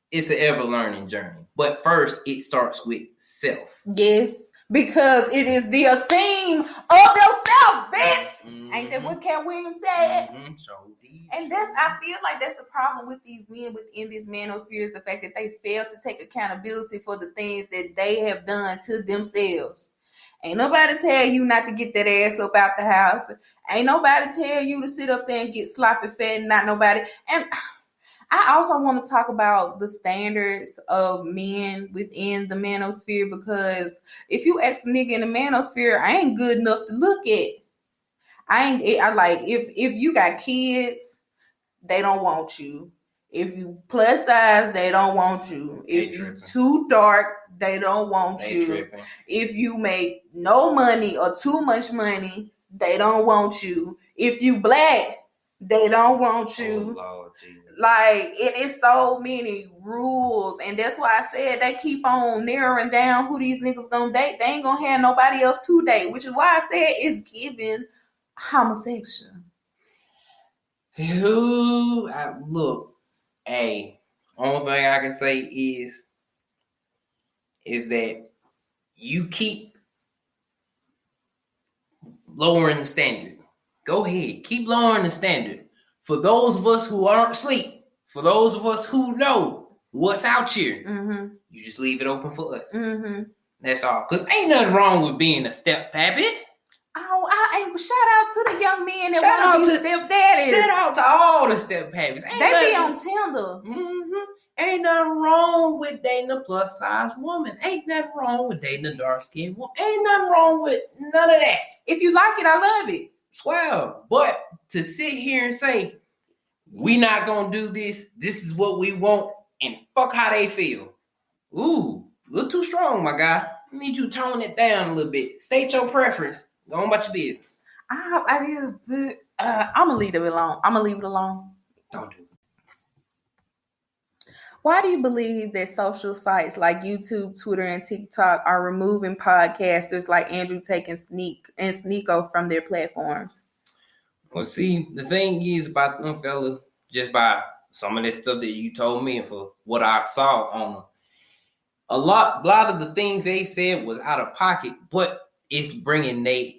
It's an ever learning journey. But first, it starts with self. Yes, because it is the esteem of yourself, bitch. Mm-hmm. Ain't that what Cat Williams said? Mm-hmm. And I feel like that's the problem with these men within this manosphere, is the fact that they fail to take accountability for the things that they have done to themselves. Ain't nobody tell you not to get that ass up out the house. Ain't nobody tell you to sit up there and get sloppy fat, and not nobody. And I also want to talk about the standards of men within the manosphere, because if you ask a nigga in the manosphere, I ain't good enough to look at. If you got kids, they don't want you. If you plus size, they don't want you. If you too dark, they don't want you. Tripping. If you make no money or too much money, they don't want you. If you black, they don't want you. Oh, Lord, Jesus. Like, it is so many rules, and that's why I said they keep on narrowing down who these niggas gonna date. They ain't gonna have nobody else to date, which is why I said it's giving homosexual. Look, hey, only thing I can say is that you keep lowering the standard. Go ahead, keep lowering the standard. For those of us who aren't asleep, for those of us who know what's out here, you just leave it open for us. That's all. Because ain't nothing wrong with being a step pappy. Oh, shout out to the young men that want to be step daddies. Shout out to all the step pappies. They be on Tinder. Ain't nothing wrong with dating a plus size woman. Ain't nothing wrong with dating a dark skinned woman. Ain't nothing wrong with none of that. If you like it, I love it. Swell. But to sit here and say, we not gonna do this, this is what we want, and fuck how they feel. Ooh, a little too strong, my guy. I need you to tone it down a little bit. State your preference. Go on about your business. I'm gonna leave it alone. Don't do it. Why do you believe that social sites like YouTube, Twitter, and TikTok are removing podcasters like Andrew Tate and Sneeko from their platforms? Well, see, the thing is about them fellas, just by some of that stuff that you told me and for what I saw on them, a lot of the things they said was out of pocket, but it's bringing their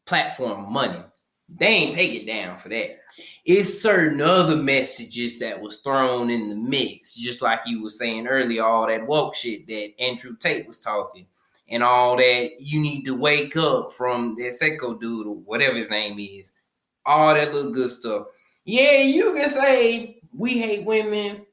platform money. They ain't take it down for that. It's certain other messages that was thrown in the mix, just like you were saying earlier, all that woke shit that Andrew Tate was talking, and all that you need to wake up from that Seco dude or whatever his name is, all that little good stuff. Yeah, you can say we hate women,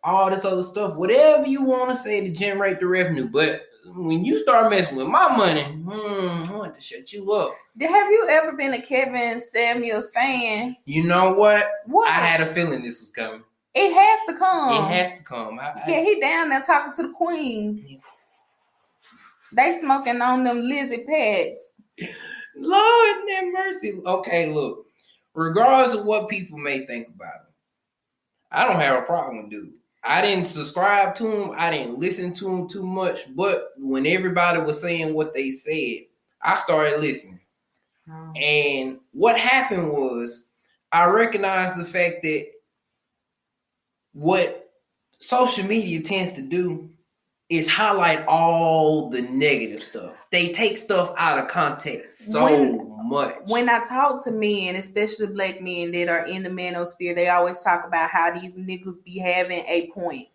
all this other stuff, whatever you want to say to generate the revenue, but when you start messing with my money, I want to shut you up. Have you ever been a Kevin Samuels fan? You know what? What? I had a feeling this was coming. It has to come. It has to come. He down there talking to the queen. They smoking on them lizard pads. Lord have mercy. Okay, look. Regardless of what people may think about him, I don't have a problem with dude. I didn't subscribe to him. I didn't listen to him too much. But when everybody was saying what they said, I started listening. And what happened was I recognized the fact that what social media tends to do is highlight all the negative stuff. They take stuff out of context much. When I talk to men, especially black men that are in the manosphere, they always talk about how these niggas be having a point.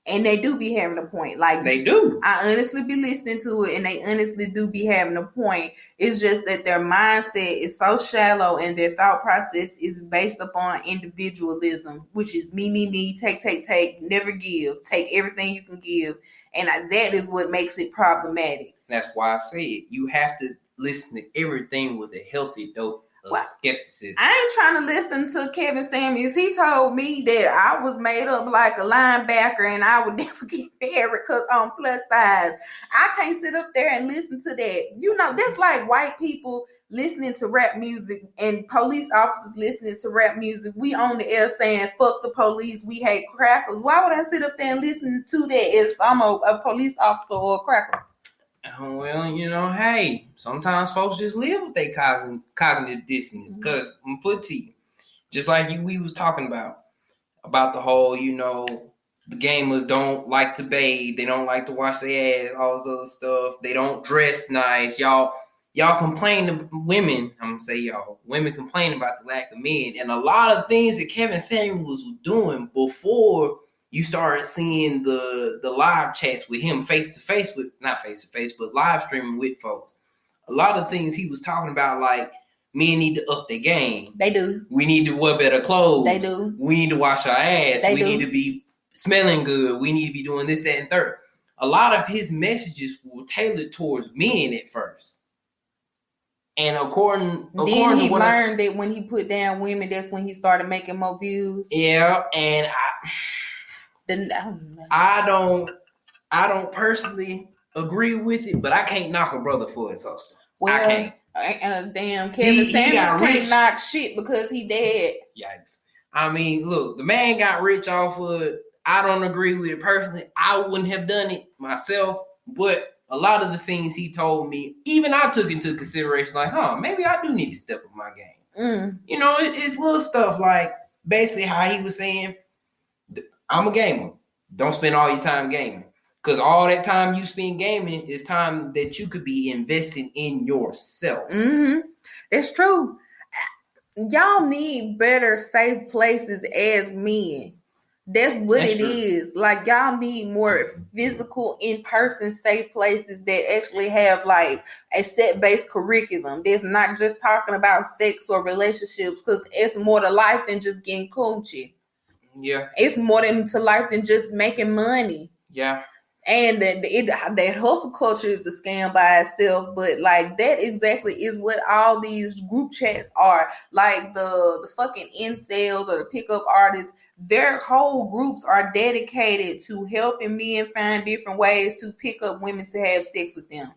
And they do be having a point. Like, they do. I honestly be listening to it, and they honestly do be having a point. It's just that their mindset is so shallow, and their thought process is based upon individualism, which is me, take, never give, take everything you can give. And that is what makes it problematic. That's why I say it. You have to listen to everything with a healthy dose of skepticism. I ain't trying to listen to Kevin Samuels. He told me that I was made up like a linebacker and I would never get married because I'm plus size. I can't sit up there and listen to that. You know, that's like white people listening to rap music and police officers listening to rap music. We on the air saying, fuck the police, we hate crackers. Why would I sit up there and listen to that if I'm a police officer or a cracker? Well, you know, hey, sometimes folks just live with their cognitive dissonance. Because I'm gonna put to you, just like we was talking about the whole, you know, the gamers don't like to bathe, they don't like to wash their ass, all this other stuff. They don't dress nice. Y'all complain to women. I'm gonna say y'all. Women complain about the lack of men, and a lot of things that Kevin Samuels was doing before you started seeing the live chats with him face to face, with not face to face, but live streaming with folks. A lot of things he was talking about, like men need to up their game. They do. We need to wear better clothes. They do. We need to wash our ass. They we do. need to be smelling good. We need to be doing this, that, and third. A lot of his messages were tailored towards men at first. And according then he to what learned that when he put down women, that's when he started making more views. Yeah, and I don't personally agree with it, but I can't knock a brother for it, so well, I can't. Damn, Kevin Samuels can't knock shit because he dead. Yikes. I mean, look, the man got rich off of it. I don't agree with it personally. I wouldn't have done it myself, but a lot of the things he told me, even I took into consideration, like, maybe I do need to step up my game. You know, it's little stuff like basically how he was saying, I'm a gamer. Don't spend all your time gaming. Because all that time you spend gaming is time that you could be investing in yourself. It's true. Y'all need better safe places as men. That's it true. Is. Like, y'all need more physical, in-person safe places that actually have like a set-based curriculum. That's not just talking about sex or relationships, because it's more to life than just getting coochie. Yeah. It's more to life than just making money. Yeah. And that hustle culture is a scam by itself, but like that exactly is what all these group chats are. Like the fucking incels or the pickup artists, their whole groups are dedicated to helping men find different ways to pick up women to have sex with them.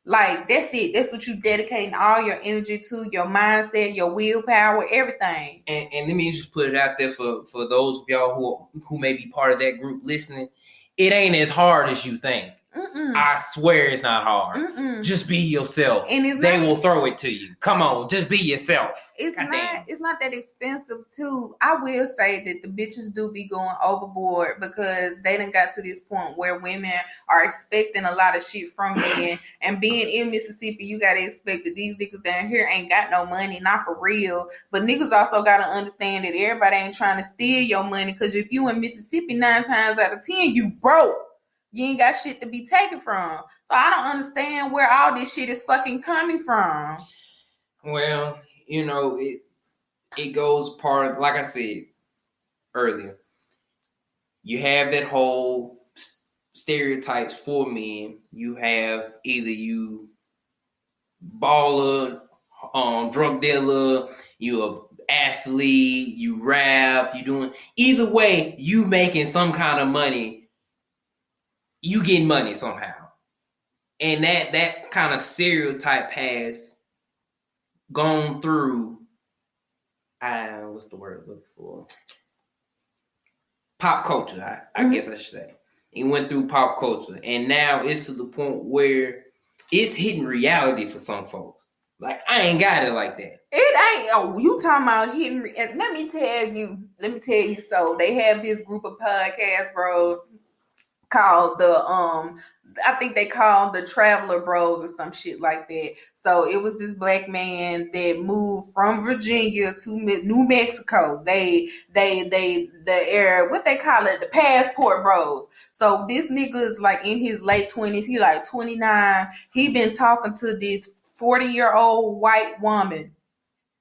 Like, that's it. That's what you dedicating all your energy to, your mindset, your willpower, everything. And let me just put it out there for those of y'all who may be part of that group listening. It ain't as hard as you think. I swear it's not hard. Just be yourself. And they will throw it to you. Come on, just be yourself. It's not that expensive too. I will say that the bitches do be going overboard because they done got to this point where women are expecting a lot of shit from men. And being in Mississippi, you gotta expect that these niggas down here ain't got no money, not for real. But niggas also gotta understand that everybody ain't trying to steal your money, because if you in Mississippi 9 times out of 10, you broke. You ain't got shit to be taken from. So I don't understand where all this shit is fucking coming from. Well, you know, it goes part of, like I said earlier, you have that whole stereotypes for men. You have either you baller, drug dealer, you a athlete, you rap, you doing, either way, you making some kind of money. You getting money somehow. And that kind of stereotype has gone through, what's the word I'm looking for? Pop culture, I guess I should say. It went through pop culture. And now it's to the point where it's hitting reality for some folks. Like, I ain't got it like that. It ain't. Oh, you talking about hitting? Let me tell you. So they have this group of podcast bros called I think they called the Traveler Bros or some shit like that. So it was this black man that moved from Virginia to New Mexico. What they call it, the Passport Bros. So this nigga is like in his late 20s. He like 29. He been talking to this 40-year-old white woman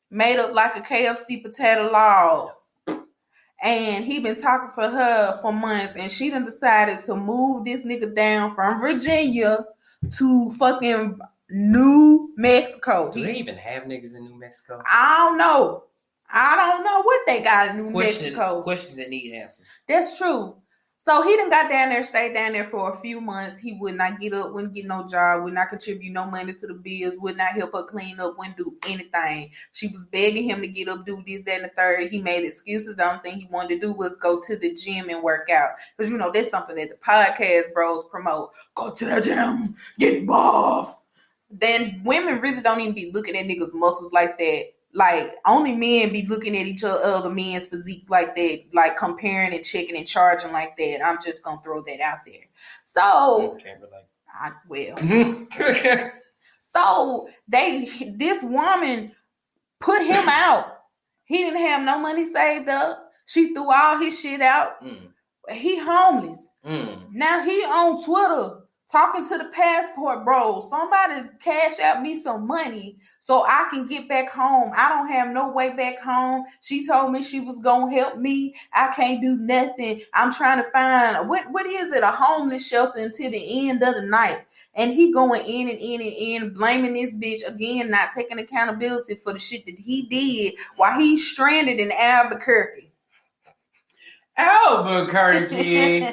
made up like a KFC potato log. And he been talking to her for months, and she done decided to move this nigga down from Virginia to fucking New Mexico. Do they even have niggas in New Mexico? I don't know what they got in New Mexico. Questions that need answers. That's true. So he done got down there, stayed down there for a few months. He would not get up, wouldn't get no job, would not contribute no money to the bills, would not help her clean up, wouldn't do anything. She was begging him to get up, do this, that, and the third. He made excuses. The only thing he wanted to do was go to the gym and work out. Because, you know, that's something that the podcast bros promote. Go to the gym, get buff. Then women really don't even be looking at niggas' muscles like that. Like, only men be looking at each other men's physique like that, like comparing and checking and charging like that. I'm just gonna throw that out there. So, so this woman put him out. He didn't have no money saved up. She threw all his shit out. He homeless. Now he on Twitter talking to the Passport Bros. Somebody cash out me some money so I can get back home. I don't have no way back home. She told me she was gonna help me. I can't do nothing. I'm trying to find what is it? A homeless shelter until the end of the night. And he going in and in and in, blaming this bitch again, not taking accountability for the shit that he did while he's stranded in Albuquerque. Albuquerque.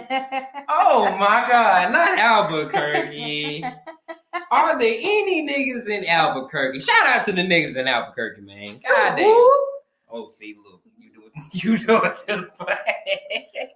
Oh my God, not Albuquerque. Are there any niggas in Albuquerque? Shout out to the niggas in Albuquerque, man. God damn. Oh, see, look, you do it to the flag.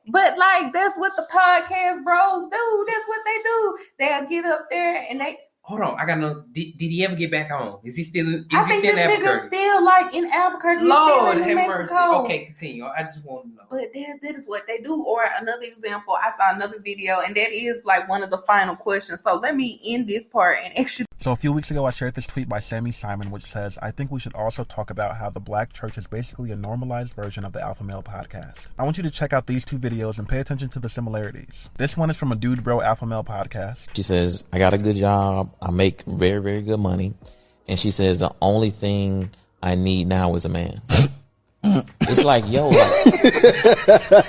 But like, that's what the podcast bros do. That's what they do. They'll get up there and they. Hold on, I got no. Did he ever get back home? Is he still? I think this nigga's still like in Albuquerque. Lord have mercy. Okay, continue. I just want to know. But that is what they do. Or another example, I saw another video, and that is like one of the final questions. So let me end this part and actually. So a few weeks ago, I shared this tweet by Sammy Simon, which says, I think we should also talk about how the black church is basically a normalized version of the Alpha Male podcast. I want you to check out these two videos and pay attention to the similarities. This one is from a Dude Bro Alpha Male podcast. She says, I got a good job. I make very, very good money. And she says, the only thing I need now is a man. It's like, yo,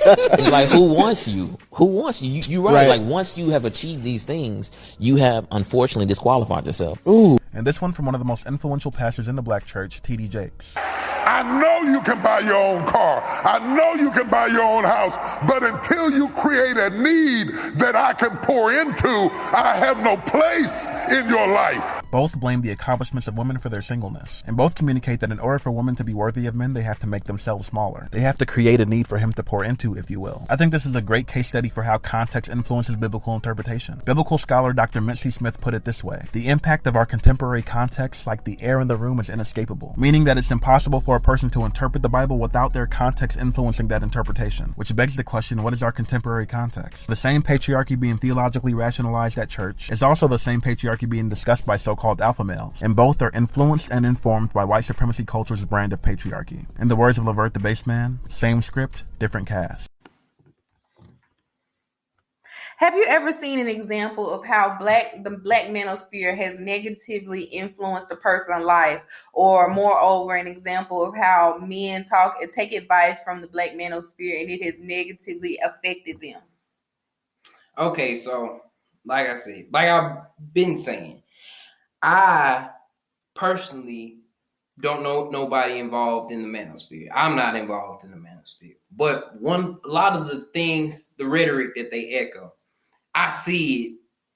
it's like, who wants you? Who wants you? You're right. Like, once you have achieved these things, you have unfortunately disqualified yourself. Ooh. And this one from one of the most influential pastors in the black church, T.D. Jakes. I know you can buy your own car. I know you can buy your own house. But until you create a need that I can pour into, I have no place in your life. Both blame the accomplishments of women for their singleness. And both communicate that in order for women to be worthy of men, they have to make themselves smaller. They have to create a need for him to pour into, if you will. I think this is a great case study for how context influences biblical interpretation. Biblical scholar Dr. Mitzi Smith put it this way: the impact of our contemporary context, like the air in the room, is inescapable, meaning that it's impossible for a person to interpret the Bible without their context influencing that interpretation, which begs the question, what is our contemporary context? The same patriarchy being theologically rationalized at church is also the same patriarchy being discussed by so-called alpha males, and both are influenced and informed by white supremacy culture's brand of patriarchy. In the words of Levert the Baseman, same script, different cast. Have you ever seen an example of how the Black Manosphere has negatively influenced a person's life? Or moreover, an example of how men take advice from the Black Manosphere and it has negatively affected them? Okay, so like I said, like I've been saying, I personally don't know nobody involved in the manosphere. I'm not involved in the manosphere. But a lot of the things, the rhetoric that they echo, I see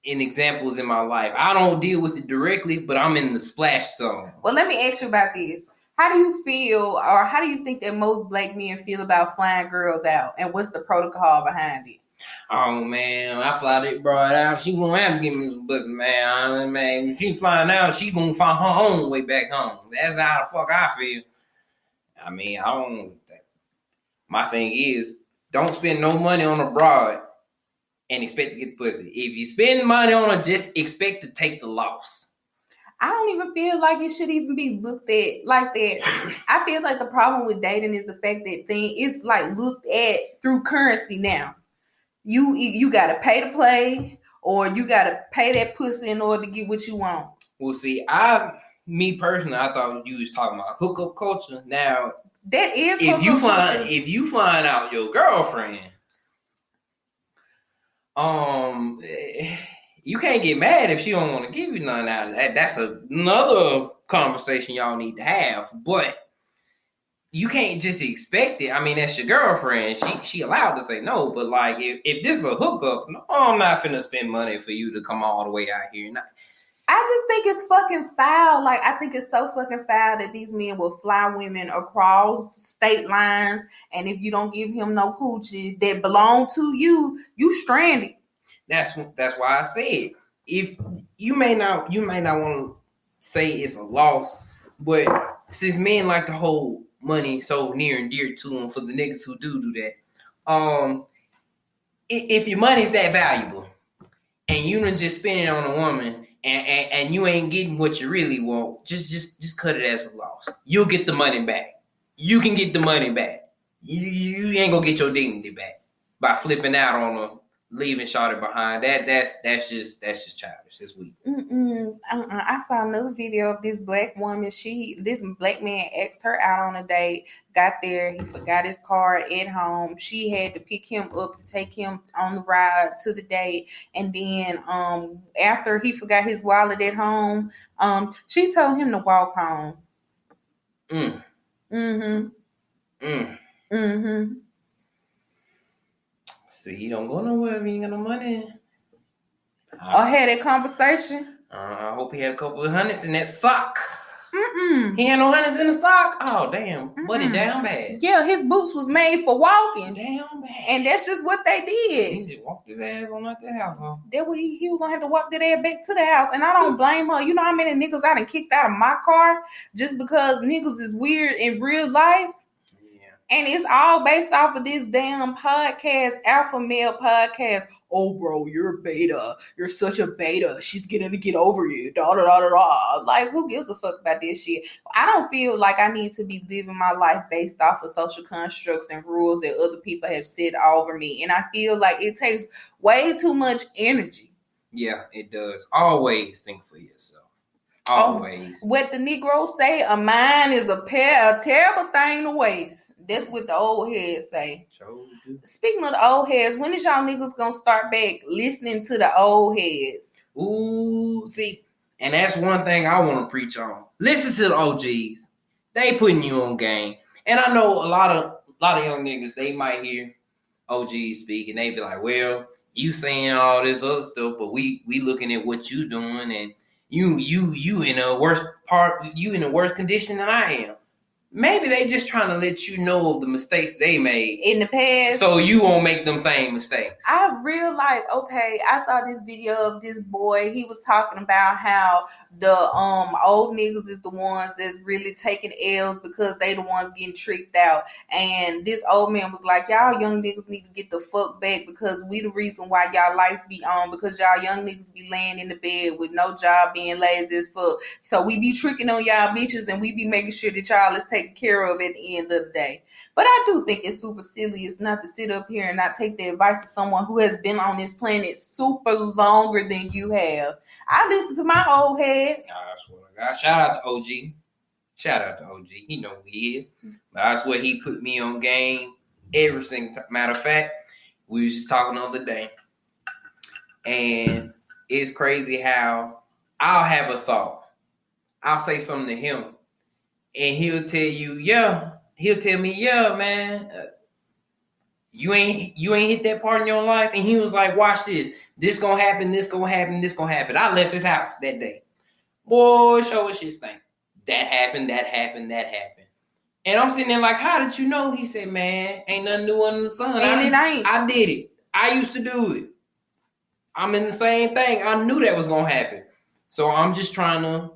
it in examples in my life. I don't deal with it directly, but I'm in the splash zone. Well, let me ask you about this. How do you feel, or how do you think that most black men feel about flying girls out, and what's the protocol behind it? Oh man, I fly that broad out. She gonna have to give me some pussy, man. Man, if she flying out, she gonna find her own way back home. That's how the fuck I feel. I mean, I don't. My thing is, don't spend no money on a broad and expect to get the pussy. If you spend money on her, just expect to take the loss. I don't even feel like it should even be looked at like that. I feel like the problem with dating is the fact that it's like looked at through currency now. You gotta pay to play, or you gotta pay that pussy in order to get what you want. Well, see, me personally, I thought you was talking about hookup culture. Now, that is hookup culture. If you find out your girlfriend, you can't get mad if she don't want to give you none out of that. That's another conversation y'all need to have. But you can't just expect it. I mean, that's your girlfriend. She allowed to say no. But like, if this is a hookup, no, I'm not finna spend money for you to come all the way out here. I just think it's fucking foul. Like, I think it's so fucking foul that these men will fly women across state lines, and if you don't give him no coochie that belong to you, you stranded. That's why I said, if you may not want to say it's a loss, but since men like to hold money so near and dear to them, for the niggas who do that, if your money's that valuable and you done just spend it on a woman and you ain't getting what you really want, just cut it as a loss. You'll get the money back. You can get the money back. You ain't gonna get your dignity back by flipping out on her, leaving shorty behind. That's just childish. It's weak. I saw another video of this black woman. This black man asked her out on a date. Got there, he forgot his card at home. She had to pick him up to take him on the ride to the date. And then after he forgot his wallet at home, she told him to walk home. See, you don't go nowhere if you ain't got no money. I had that conversation. I hope he had a couple of hundreds in that sock. He had no hundreds in the sock. Oh, damn. Buddy, down bad. Yeah, his boots was made for walking. Damn bad. And that's just what they did. He just walked his ass on out the house, huh? That way he was gonna have to walk that ass back to the house. And I don't blame her. You know how many niggas I done kicked out of my car just because niggas is weird in real life? Yeah. And it's all based off of this damn podcast, alpha male podcast. Oh, bro, you're a beta. You're such a beta. She's getting to get over you. Da da da da da. Like, who gives a fuck about this shit? I don't feel like I need to be living my life based off of social constructs and rules that other people have said over me. And I feel like it takes way too much energy. Yeah, it does. Always think for yourself. Always. What the Negroes say, a mind is a terrible thing to waste. That's what the old heads say. Speaking of the old heads, when is y'all niggas gonna start back listening to the old heads? Ooh, see, and that's one thing I want to preach on. Listen to the OGs. They putting you on game. And I know a lot of young niggas, they might hear OGs speak and they be like, well, you saying all this other stuff, but we looking at what you doing, and you in a worse condition than I am. Maybe they just trying to let you know of the mistakes they made in the past, so you won't make them same mistakes. I real life, okay, I saw this video of this boy. He was talking about how the old niggas is the ones that's really taking L's because they the ones getting tricked out. And this old man was like, y'all young niggas need to get the fuck back, because we the reason why y'all lights be on, because y'all young niggas be laying in the bed with no job, being lazy as fuck. So we be tricking on y'all bitches, and we be making sure that y'all is taken care of at the end of the day. But I do think it's super silly. It's not to sit up here and not take the advice of someone who has been on this planet super longer than you have. I listen to my old heads. I swear to God. Shout out to OG. Shout out to OG. He know who he is. But I swear he put me on game every single time. Matter of fact, we was just talking the other day, and it's crazy how I'll have a thought. I'll say something to him, and he'll tell you, yeah. He'll tell me, yeah, man, you ain't hit that part in your life. And he was like, watch this. This gonna happen, this gonna happen, this gonna happen. I left his house that day. Boy, show us his thing. that happened. And I'm sitting there like, how did you know? He said, man, ain't nothing new under the sun. And it ain't. I did it. I used to do it. I'm in the same thing. I knew that was going to happen. So I'm just trying to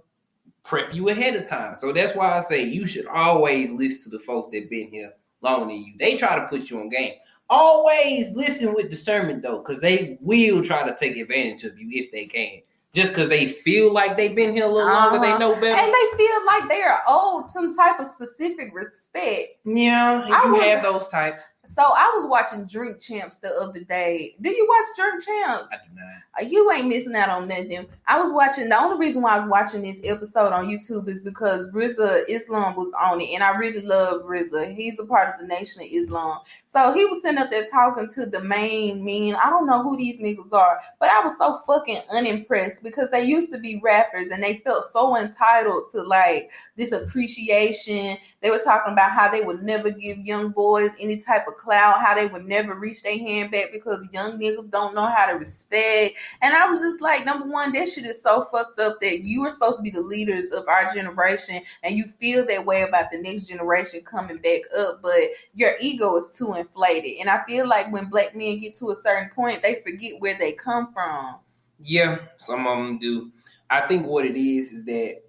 prep you ahead of time. So that's why I say you should always listen to the folks that been here longer than you. They try to put you on game. Always listen with discernment, though, because they will try to take advantage of you if they can. Just because they feel like they've been here a little longer, they know better. And they feel like they are owed some type of specific respect. Yeah, you have those types. So I was watching Drink Champs the other day. Did you watch Drink Champs? I did not. You ain't missing out on nothing. I was watching, the only reason why I was watching this episode on YouTube is because RZA Islam was on it. And I really love RZA. He's a part of the Nation of Islam. So he was sitting up there talking to the main men. I don't know who these niggas are, but I was so fucking unimpressed because they used to be rappers and they felt so entitled to like this appreciation. They were talking about how they would never give young boys any type of clout, how they would never reach their hand back because young niggas don't know how to respect. And I was just like, number one, that shit is so fucked up that you are supposed to be the leaders of our generation and you feel that way about the next generation coming back up, but your ego is too inflated. And I feel like when black men get to a certain point, they forget where they come from. Yeah, some of them do. I think what it is that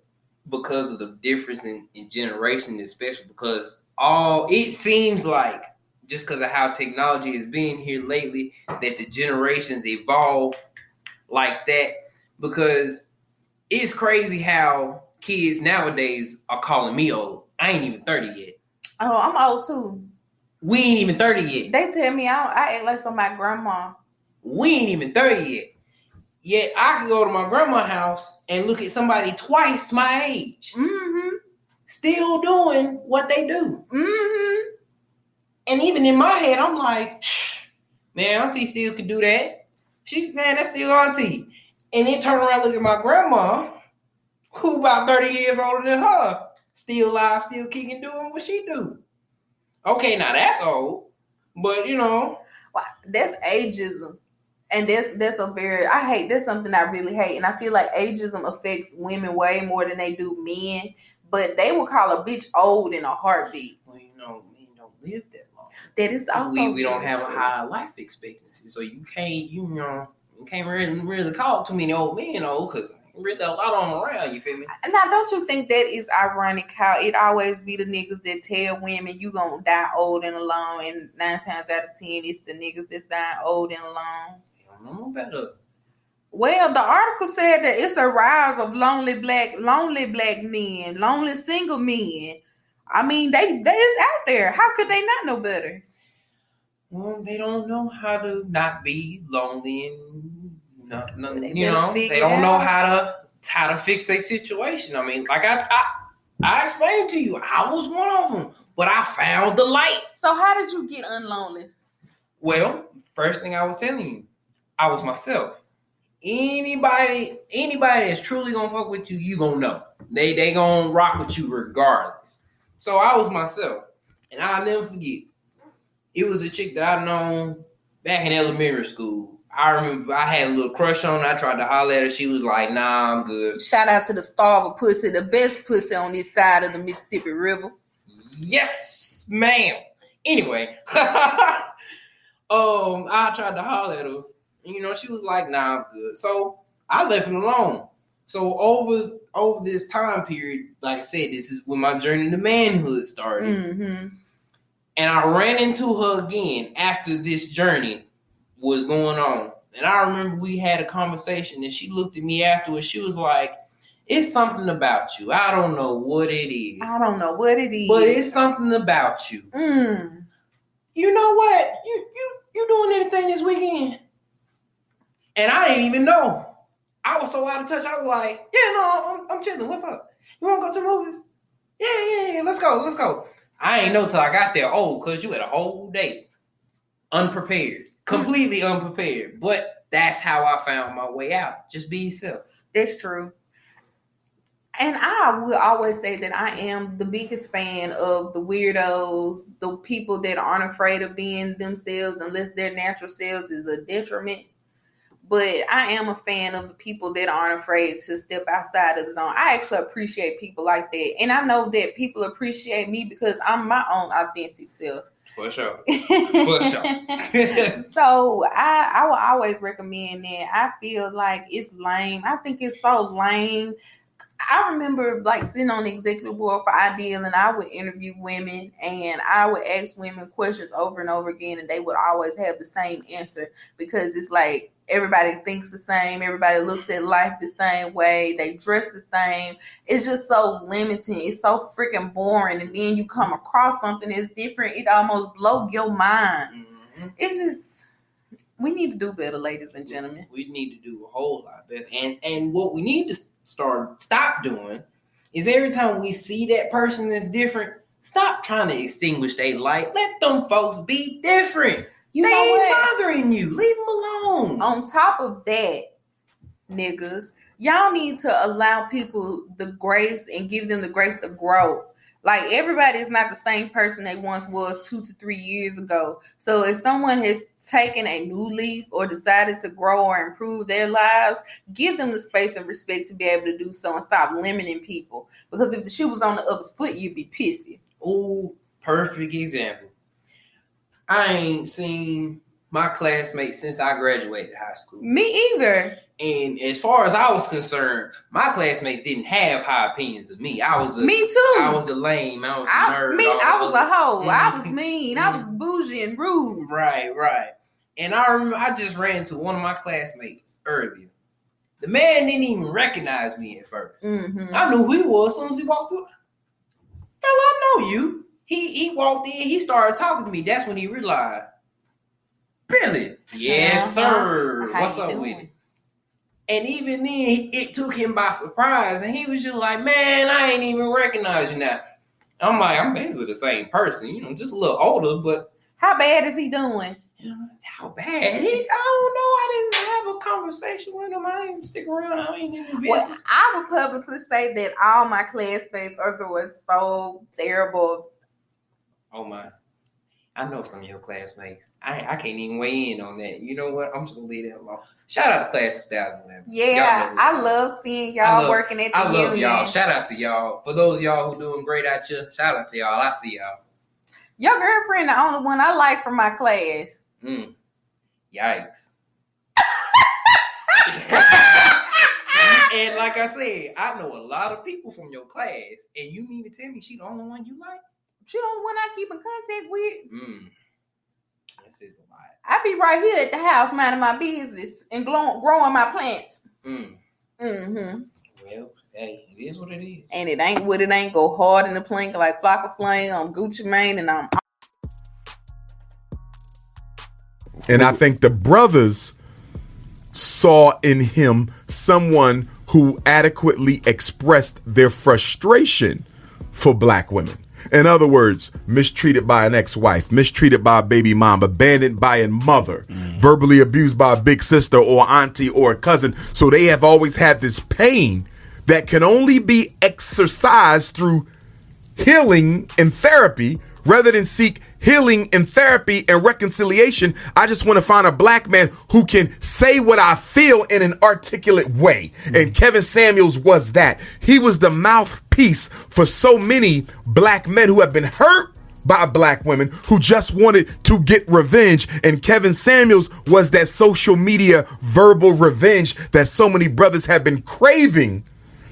because of the difference in generation, especially because it seems like just because of how technology has been here lately, that the generations evolve like that, because it's crazy how kids nowadays are calling me old. I ain't even 30 yet. Oh, I'm old too. We ain't even 30 yet. They tell me I act like my grandma. We ain't even 30 yet. Yet I can go to my grandma's house and look at somebody twice my age. Mm-hmm. Still doing what they do. Mm-hmm. And even in my head, I'm like, man, auntie still can do that. That's still auntie. And then turn around and look at my grandma, who about 30 years older than her, still alive, still kicking, doing what she do. Okay, now that's old, but well, that's ageism. And that's something I really hate. And I feel like ageism affects women way more than they do men. But they will call a bitch old in a heartbeat. Well, men don't live that long. That is also we don't have a high life expectancy, so you can't really call too many old men old because really a lot of them around. You feel me? Now, don't you think that is ironic how it always be the niggas that tell women you gonna die old and alone, and 9 times out of 10 it's the niggas that's dying old and alone. I don't know better. Well, the article said that it's a rise of lonely black men, lonely single men. I mean, they is out there. How could they not know better? Well, they don't know how to not be lonely and they don't know how to fix their situation. I mean, like I explained to you, I was one of them, but I found the light. So how did you get unlonely? Well, first thing I was telling you, I was myself. Anybody that's truly gonna fuck with you, you gonna know. They gonna rock with you regardless. So I was myself, and I'll never forget. It was a chick that I known back in elementary school. I remember I had a little crush on her. I tried to holler at her. She was like, nah, I'm good. Shout out to the star of a pussy, the best pussy on this side of the Mississippi River. Yes, ma'am. Anyway, I tried to holler at her. And, she was like, nah, I'm good. So I left it alone. So over this time period, like I said, this is when my journey to manhood started. Mm-hmm. And I ran into her again after this journey was going on. And I remember we had a conversation and she looked at me afterwards. She was like, it's something about you. I don't know what it is. But it's something about you. You know what? You doing anything this weekend? And I didn't even know. I was so out of touch. I was like, yeah, no, I'm chilling. What's up? You want to go to the movies? Yeah. Let's go. I ain't know till I got there. Oh, because you had a whole day. Unprepared. Completely unprepared. But that's how I found my way out. Just be yourself. That's true. And I will always say that I am the biggest fan of the weirdos, the people that aren't afraid of being themselves unless their natural selves is a detriment. But I am a fan of the people that aren't afraid to step outside of the zone. I actually appreciate people like that. And I know that people appreciate me because I'm my own authentic self. For sure. For sure. So I will always recommend that. I feel like it's lame. I think it's so lame. I remember like sitting on the executive board for Ideal, and I would interview women and I would ask women questions over and over again, and they would always have the same answer because it's like everybody thinks the same, everybody looks at life the same way, they dress the same. It's just so limiting. It's so freaking boring. And then you come across something that's different, it almost blows your mind. Mm-hmm. It's just, we need to do better, ladies and gentlemen. We need to do a whole lot better. And what we need to stop doing is every time we see that person that's different, stop trying to extinguish their light. Let them folks be different. They ain't bothering you. Leave them alone. On top of that, niggas, y'all need to allow people the grace and give them the grace to grow. Like, everybody is not the same person they once was 2 to 3 years ago. So if someone has taken a new leaf or decided to grow or improve their lives, give them the space and respect to be able to do so and stop limiting people. Because if the shoe was on the other foot, you'd be pissy. Oh, perfect example. I ain't seen my classmates since I graduated high school. Me either. And as far as I was concerned, my classmates didn't have high opinions of me. Me too. I was a lame. I was a nerd. I was a hoe. Mm-hmm. I was mean. Mm-hmm. I was bougie and rude. Right. And I remember I just ran to one of my classmates earlier. The man didn't even recognize me at first. Mm-hmm. I knew who he was as soon as he walked through. Fella, I know you. He walked in. He started talking to me. That's when he realized, Billy. Yes, sir. What's up with it? And even then, it took him by surprise. And he was just like, man, I ain't even recognize you now. I'm like, I'm basically the same person, just a little older, but. How bad is he doing? How bad? I don't know. I didn't have a conversation with him. I didn't stick around. I ain't even business. Well, I would publicly say that all my classmates are doing so terrible. Oh, my. I know some of your classmates. I can't even weigh in on that. You know what? I'm just going to leave that alone. Shout out to class of 2011. Yeah, I love seeing y'all working at the union. I love y'all. Shout out to y'all. For those of y'all who doing great out here, shout out to y'all. I see y'all. Your girlfriend the only one I like from my class. Yikes. And like I said, I know a lot of people from your class, and you mean to tell me she the only one you like? She the only one I keep in contact with. This is a lot. I be right here at the house minding my business and growing my plants. Mm-hmm. Well, hey, it is what it is. And it ain't what it ain't. Go hard in the plank like Flock of Flame on Gucci Mane, and I'm. And I think the brothers saw in him someone who adequately expressed their frustration for black women. In other words, mistreated by an ex-wife, mistreated by a baby mom, abandoned by a mother, verbally abused by a big sister or auntie or a cousin. So they have always had this pain that can only be exercised through healing and therapy rather than seek healing and therapy and reconciliation. I just want to find a black man who can say what I feel in an articulate way. And Kevin Samuels was that. He was the mouthpiece for so many black men who have been hurt by black women who just wanted to get revenge. And Kevin Samuels was that social media verbal revenge that so many brothers have been craving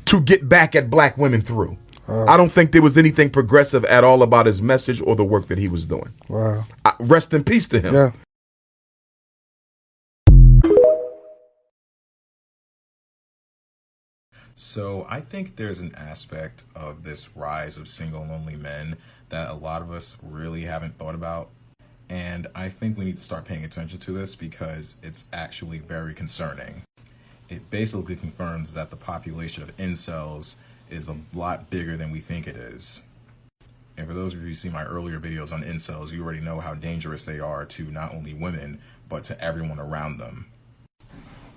to get back at black women through. I don't think there was anything progressive at all about his message or the work that he was doing. Wow. Rest in peace to him. Yeah. So I think there's an aspect of this rise of single lonely men that a lot of us really haven't thought about. And I think we need to start paying attention to this because it's actually very concerning. It basically confirms that the population of incels is a lot bigger than we think it is. And for those of you who see my earlier videos on incels, you already know how dangerous they are to not only women, but to everyone around them.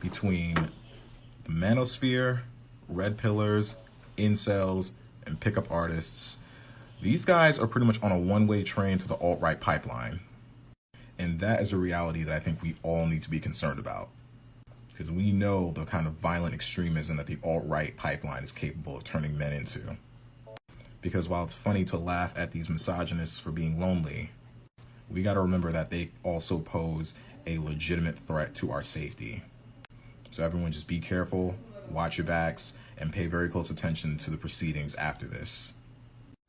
Between the manosphere, red pillars, incels, and pickup artists, these guys are pretty much on a one-way train to the alt-right pipeline. And that is a reality that I think we all need to be concerned about. because we know the kind of violent extremism that the alt-right pipeline is capable of turning men into. Because while it's funny to laugh at these misogynists for being lonely, we got to remember that they also pose a legitimate threat to our safety. So everyone just be careful, watch your backs, and pay very close attention to the proceedings after this.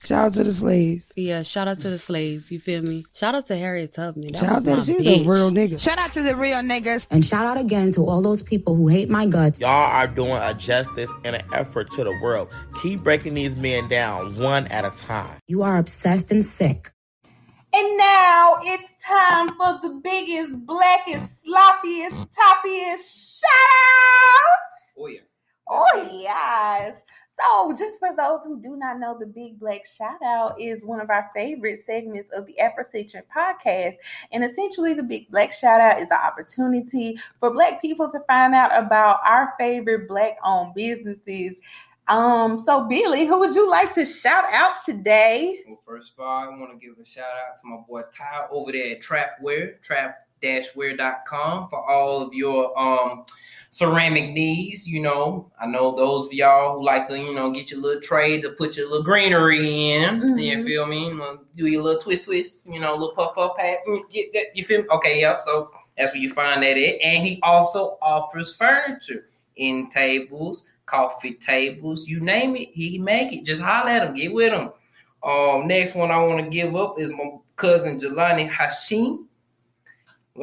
Shout out to the slaves. Yeah, shout out to the slaves. You feel me? Shout out to Harriet Tubman. That Shout was out my to she's bitch. a real nigga. Shout out to the real niggas. And shout out again to all those people who hate my guts. Y'all are doing a justice and an effort to the world. Keep breaking these men down one at a time. You are obsessed and sick. And now it's time for the biggest, blackest, sloppiest, toppiest shout-outs. Oh, yeah. Oh, yes. So, just for those who do not know, the Big Black Shout-Out is one of our favorite segments of the Afrocentric podcast. And essentially, the Big Black Shout-Out is an opportunity for Black people to find out about our favorite Black-owned businesses. So, Billy, who would you like to shout out today? Well, first of all, I want to give a shout-out to my boy Ty over there at Trapware, trap-wear.com, for all of your ceramic needs. You know, I know those of y'all who like to, you know, get your little tray to put your little greenery in. Mm-hmm. You feel me? Do your little twist, you know, little puff pack. Get that, you feel me? Okay, yep. So that's where you find that at. And he also offers furniture, end tables, coffee tables, you name it, he make it. Just holler at him, get with him. Next one I want to give up is my cousin Jelani Hashim.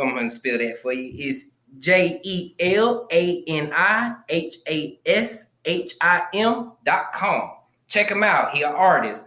I'm going to spell that for you. It's JELANIHASHIM.com. Check him out. He an artist.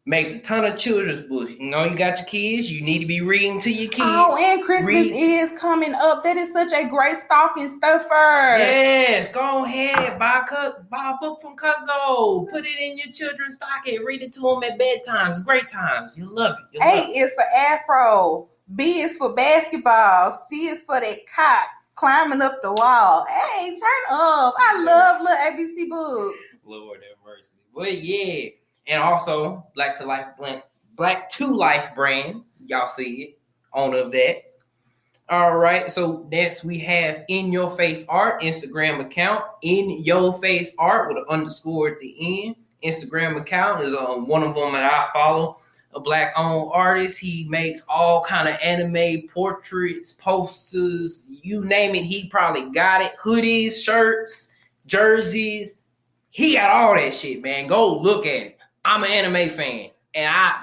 Makes a ton of children's books. You know, you got your kids. You need to be reading to your kids. Oh, and Christmas is coming up. That is such a great stocking stuffer. Yes, go ahead. Buy a book from Cuzzo. Put it in your children's stocking. Read it to them at bedtimes. Great times. You love it. A is for Afro. B is for basketball. C is for that cot climbing up the wall. Hey, turn up. I love little ABC books. Lord have mercy. But yeah. And also, Black to Life brand. Y'all see it. Owner of that. All right. So next we have In Your Face Art Instagram account. In Your Face Art with an underscore at the end. Instagram account is one of them that I follow. A Black-owned artist. He makes all kind of anime portraits, posters, you name it. He probably got it. Hoodies, shirts, jerseys. He got all that shit, man. Go look at it. I'm an anime fan, and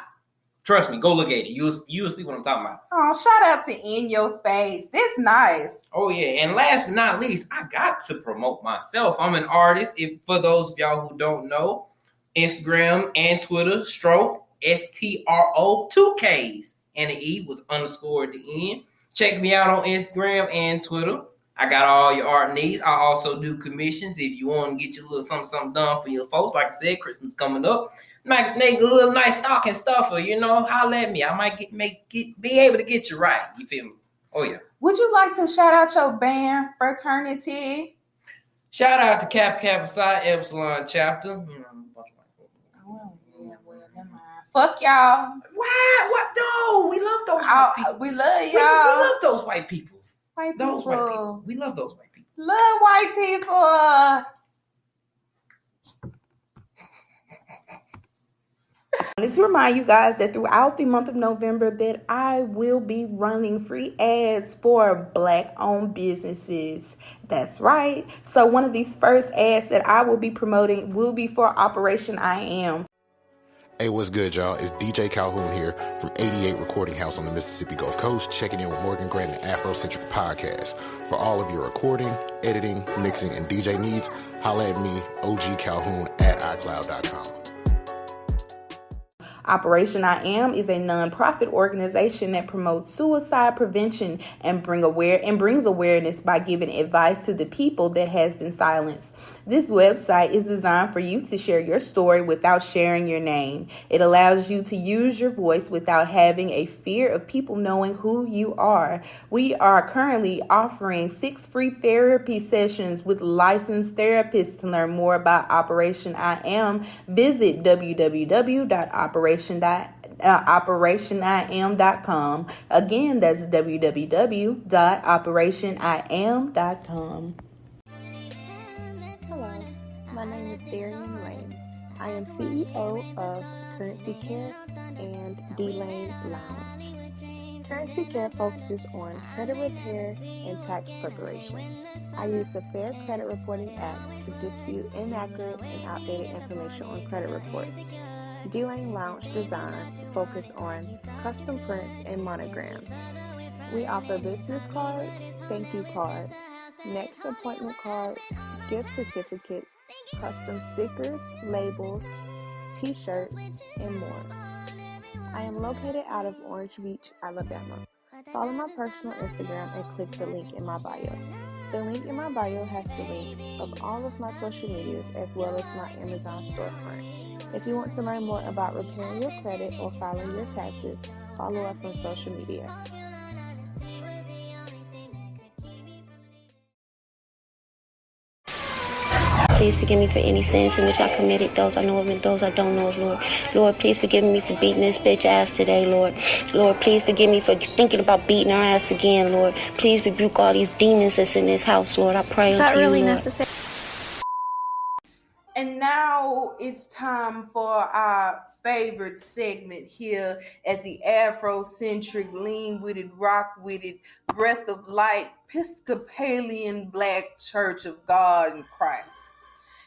trust me, go look at it. You'll see what I'm talking about. Oh, shout out to In Your Face. That's nice. Oh, yeah. And last but not least, I got to promote myself. I'm an artist. For those of y'all who don't know, Instagram and Twitter, stroke, STRO, 2 Ks, and an E with underscore at the end. Check me out on Instagram and Twitter. I got all your art needs. I also do commissions if you want to get your little something done for your folks. Like I said, Christmas coming up. Make a little nice stocking stuffer, you know, holler at me. I might be able to get you right. You feel me? Oh, yeah. Would you like to shout out your band, Fraternity? Shout out to Kappa Psi Epsilon chapter. Fuck y'all. What? No, we love those white people. We love y'all. We love those white people. White people. We love those white people. Love white people. I wanted to remind you guys that throughout the month of November that I will be running free ads for Black-owned businesses. That's right. So one of the first ads that I will be promoting will be for Operation I Am. Hey, what's good, y'all? It's DJ Calhoun here from 88 Recording House on the Mississippi Gulf Coast, checking in with Morgan Grant and Afrocentric Podcast. For all of your recording, editing, mixing, and DJ needs, holla at me, OG Calhoun, at iCloud.com. Operation I Am is a nonprofit organization that promotes suicide prevention and brings awareness by giving advice to the people that has been silenced. This website is designed for you to share your story without sharing your name. It allows you to use your voice without having a fear of people knowing who you are. We are currently offering 6 free therapy sessions with licensed therapists. To learn more about Operation I Am, visit www.operationim.com. Again, that's www.operationim.com. My name is Darian Lane. I am CEO of Currency Care and D-Lane Lounge. Currency Care focuses on credit repair and tax preparation. I use the Fair Credit Reporting app to dispute inaccurate and outdated information on credit reports. D-Lane Lounge Designs focus on custom prints and monograms. We offer business cards, thank you cards, next appointment cards, gift certificates, custom stickers, labels, t-shirts, and more. I am located out of Orange Beach, Alabama. Follow my personal Instagram and click the link in my bio. The link in my bio has the link of all of my social medias as well as my Amazon storefront. If you want to learn more about repairing your credit or filing your taxes, follow us on social media. Please forgive me for any sins in which I committed, those I know of and those I don't know of, Lord. Lord, please forgive me for beating this bitch ass today, Lord. Lord, please forgive me for thinking about beating her ass again, Lord. Please rebuke all these demons that's in this house, Lord. I pray unto you, Lord. Is that really necessary? And now it's time for our favorite segment here at the Afrocentric, lean with it, rock with it, breath of light, Episcopalian Black Church of God in Christ.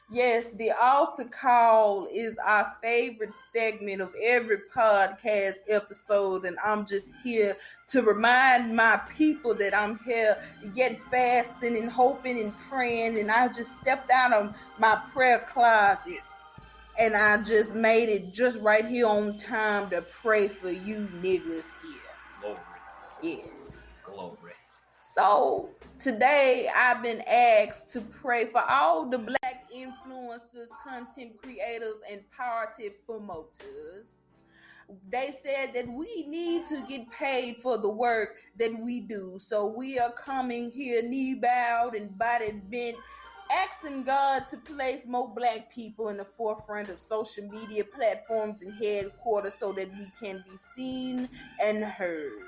Yes, the altar call is our favorite segment of every podcast episode, and I'm just here to remind my people that I'm here yet fasting and hoping and praying, and I just stepped out of my prayer closet and I just made it just right here on time to pray for you niggas here. Glory. Yes. Glory. So today I've been asked to pray for all the Black influencers, content creators, and party promoters. They said that we need to get paid for the work that we do. So we are coming here knee bowed and body bent, asking God to place more Black people in the forefront of social media platforms and headquarters so that we can be seen and heard.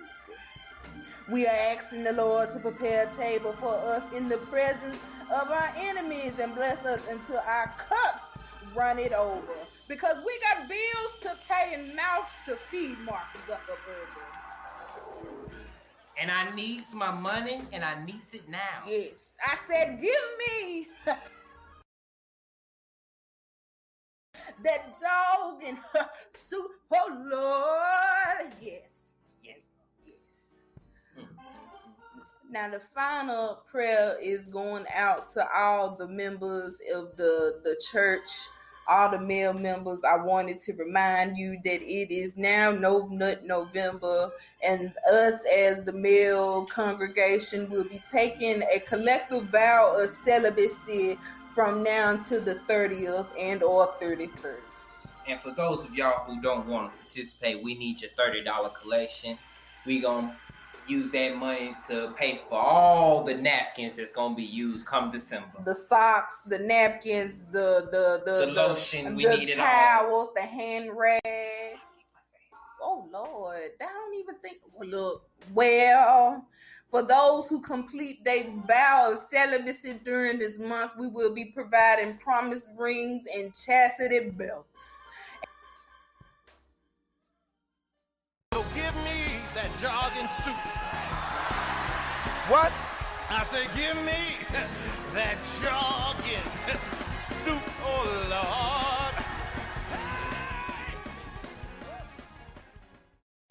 We are asking the Lord to prepare a table for us in the presence of our enemies and bless us until our cups run it over. Because we got bills to pay and mouths to feed, Marcus Zuckerberg. And I needs my money, and I needs it now. Yes. I said, give me that jogging suit. Oh, Lord. Yes. Yes. Yes. Now, the final prayer is going out to all the members of the church, all the male members. I wanted to remind you that it is now No Nut November, and us as the male congregation will be taking a collective vow of celibacy from now to the 30th and or 31st. And for those of y'all who don't want to participate, we need your $30 collection. We gonna use that money to pay for all the napkins that's gonna be used come December. The socks, the napkins, the lotion, we need it all. The towels, the hand rags. Oh Lord, I don't even think. Well, for those who complete their vow of celibacy during this month, we will be providing promise rings and chastity belts. So give me that jogging suit. What? I say, give me that jogging suit, oh Lord.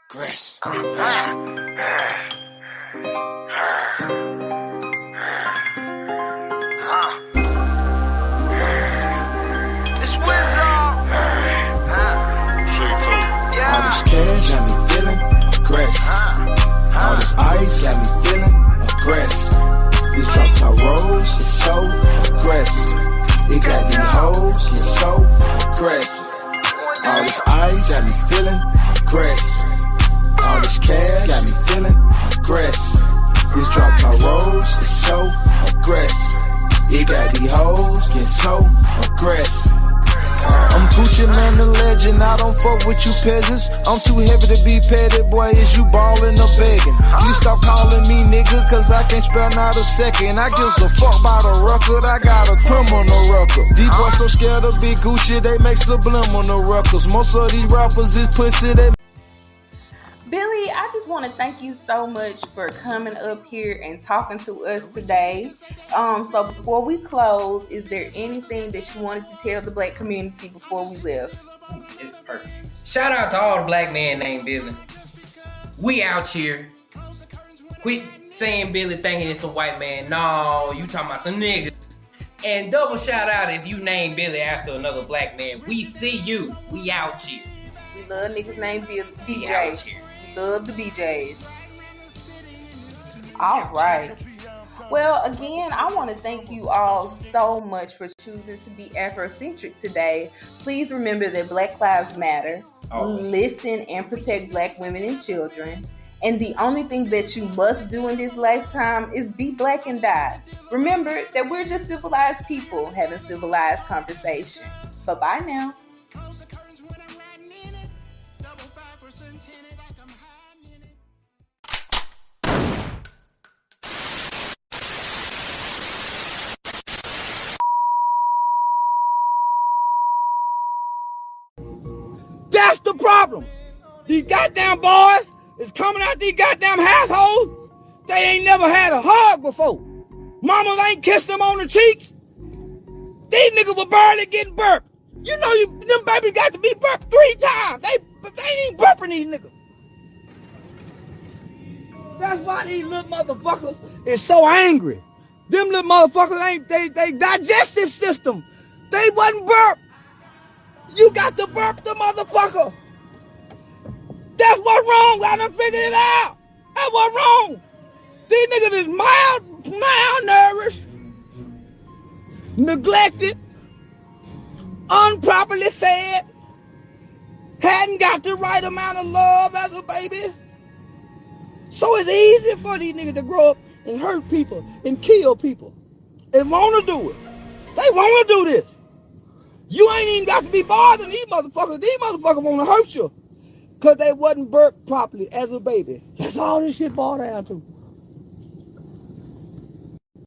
Chris. This Wizard. All this cash got me feeling aggressive. All this ice got me feeling aggressive. These drop top rolls is so aggressive. It got these hoes getting so aggressive. All this ice got me feeling aggressive. All this cash got me feeling aggressive. These drop top rolls is so aggressive. It got these hoes getting so aggressive. I'm Gucci man the legend, I don't fuck with you peasants. I'm too heavy to be petty, boy, is you ballin' or begging? Please stop calling me nigga, cause I can't spell not a second. I gives a fuck about a record, I got a criminal record. These boys so scared of big Gucci, they make subliminal records. Most of these rappers is pussy, they... Billy, I just want to thank you so much for coming up here and talking to us today. So before we close, is there anything that you wanted to tell the black community before we left? It's perfect. Shout out to all the black men named Billy. We out here. Quit saying Billy thinking it's a white man. No, you talking about some niggas. And double shout out if you name Billy after another black man. We see you. We out here. We love niggas named Billy. DJ. We love the DJs. All right. Well, again, I want to thank you all so much for choosing to be Afrocentric today. Please remember that Black Lives Matter. Listen and protect black women and children. And the only thing that you must do in this lifetime is be black and die. Remember that we're just civilized people having civilized conversation. Bye-bye now. That's the problem. These goddamn boys is coming out these goddamn households. They ain't never had a hug before. Mamas ain't kissed them on the cheeks. These niggas were barely getting burped. You know them babies got to be burped 3 times. They ain't burping these niggas. That's why these little motherfuckers is so angry. Them little motherfuckers ain't they digestive system. They wasn't burped. You got to burp the motherfucker. That's what's wrong. I done figured it out. That's what's wrong. These niggas is malnourished, neglected, improperly fed, hadn't got the right amount of love as a baby. So it's easy for these niggas to grow up and hurt people and kill people and want to do it. They want to do this. You ain't even got to be bothering these motherfuckers. These motherfuckers want to hurt you because they wasn't burped properly as a baby. That's all this shit boiled down to.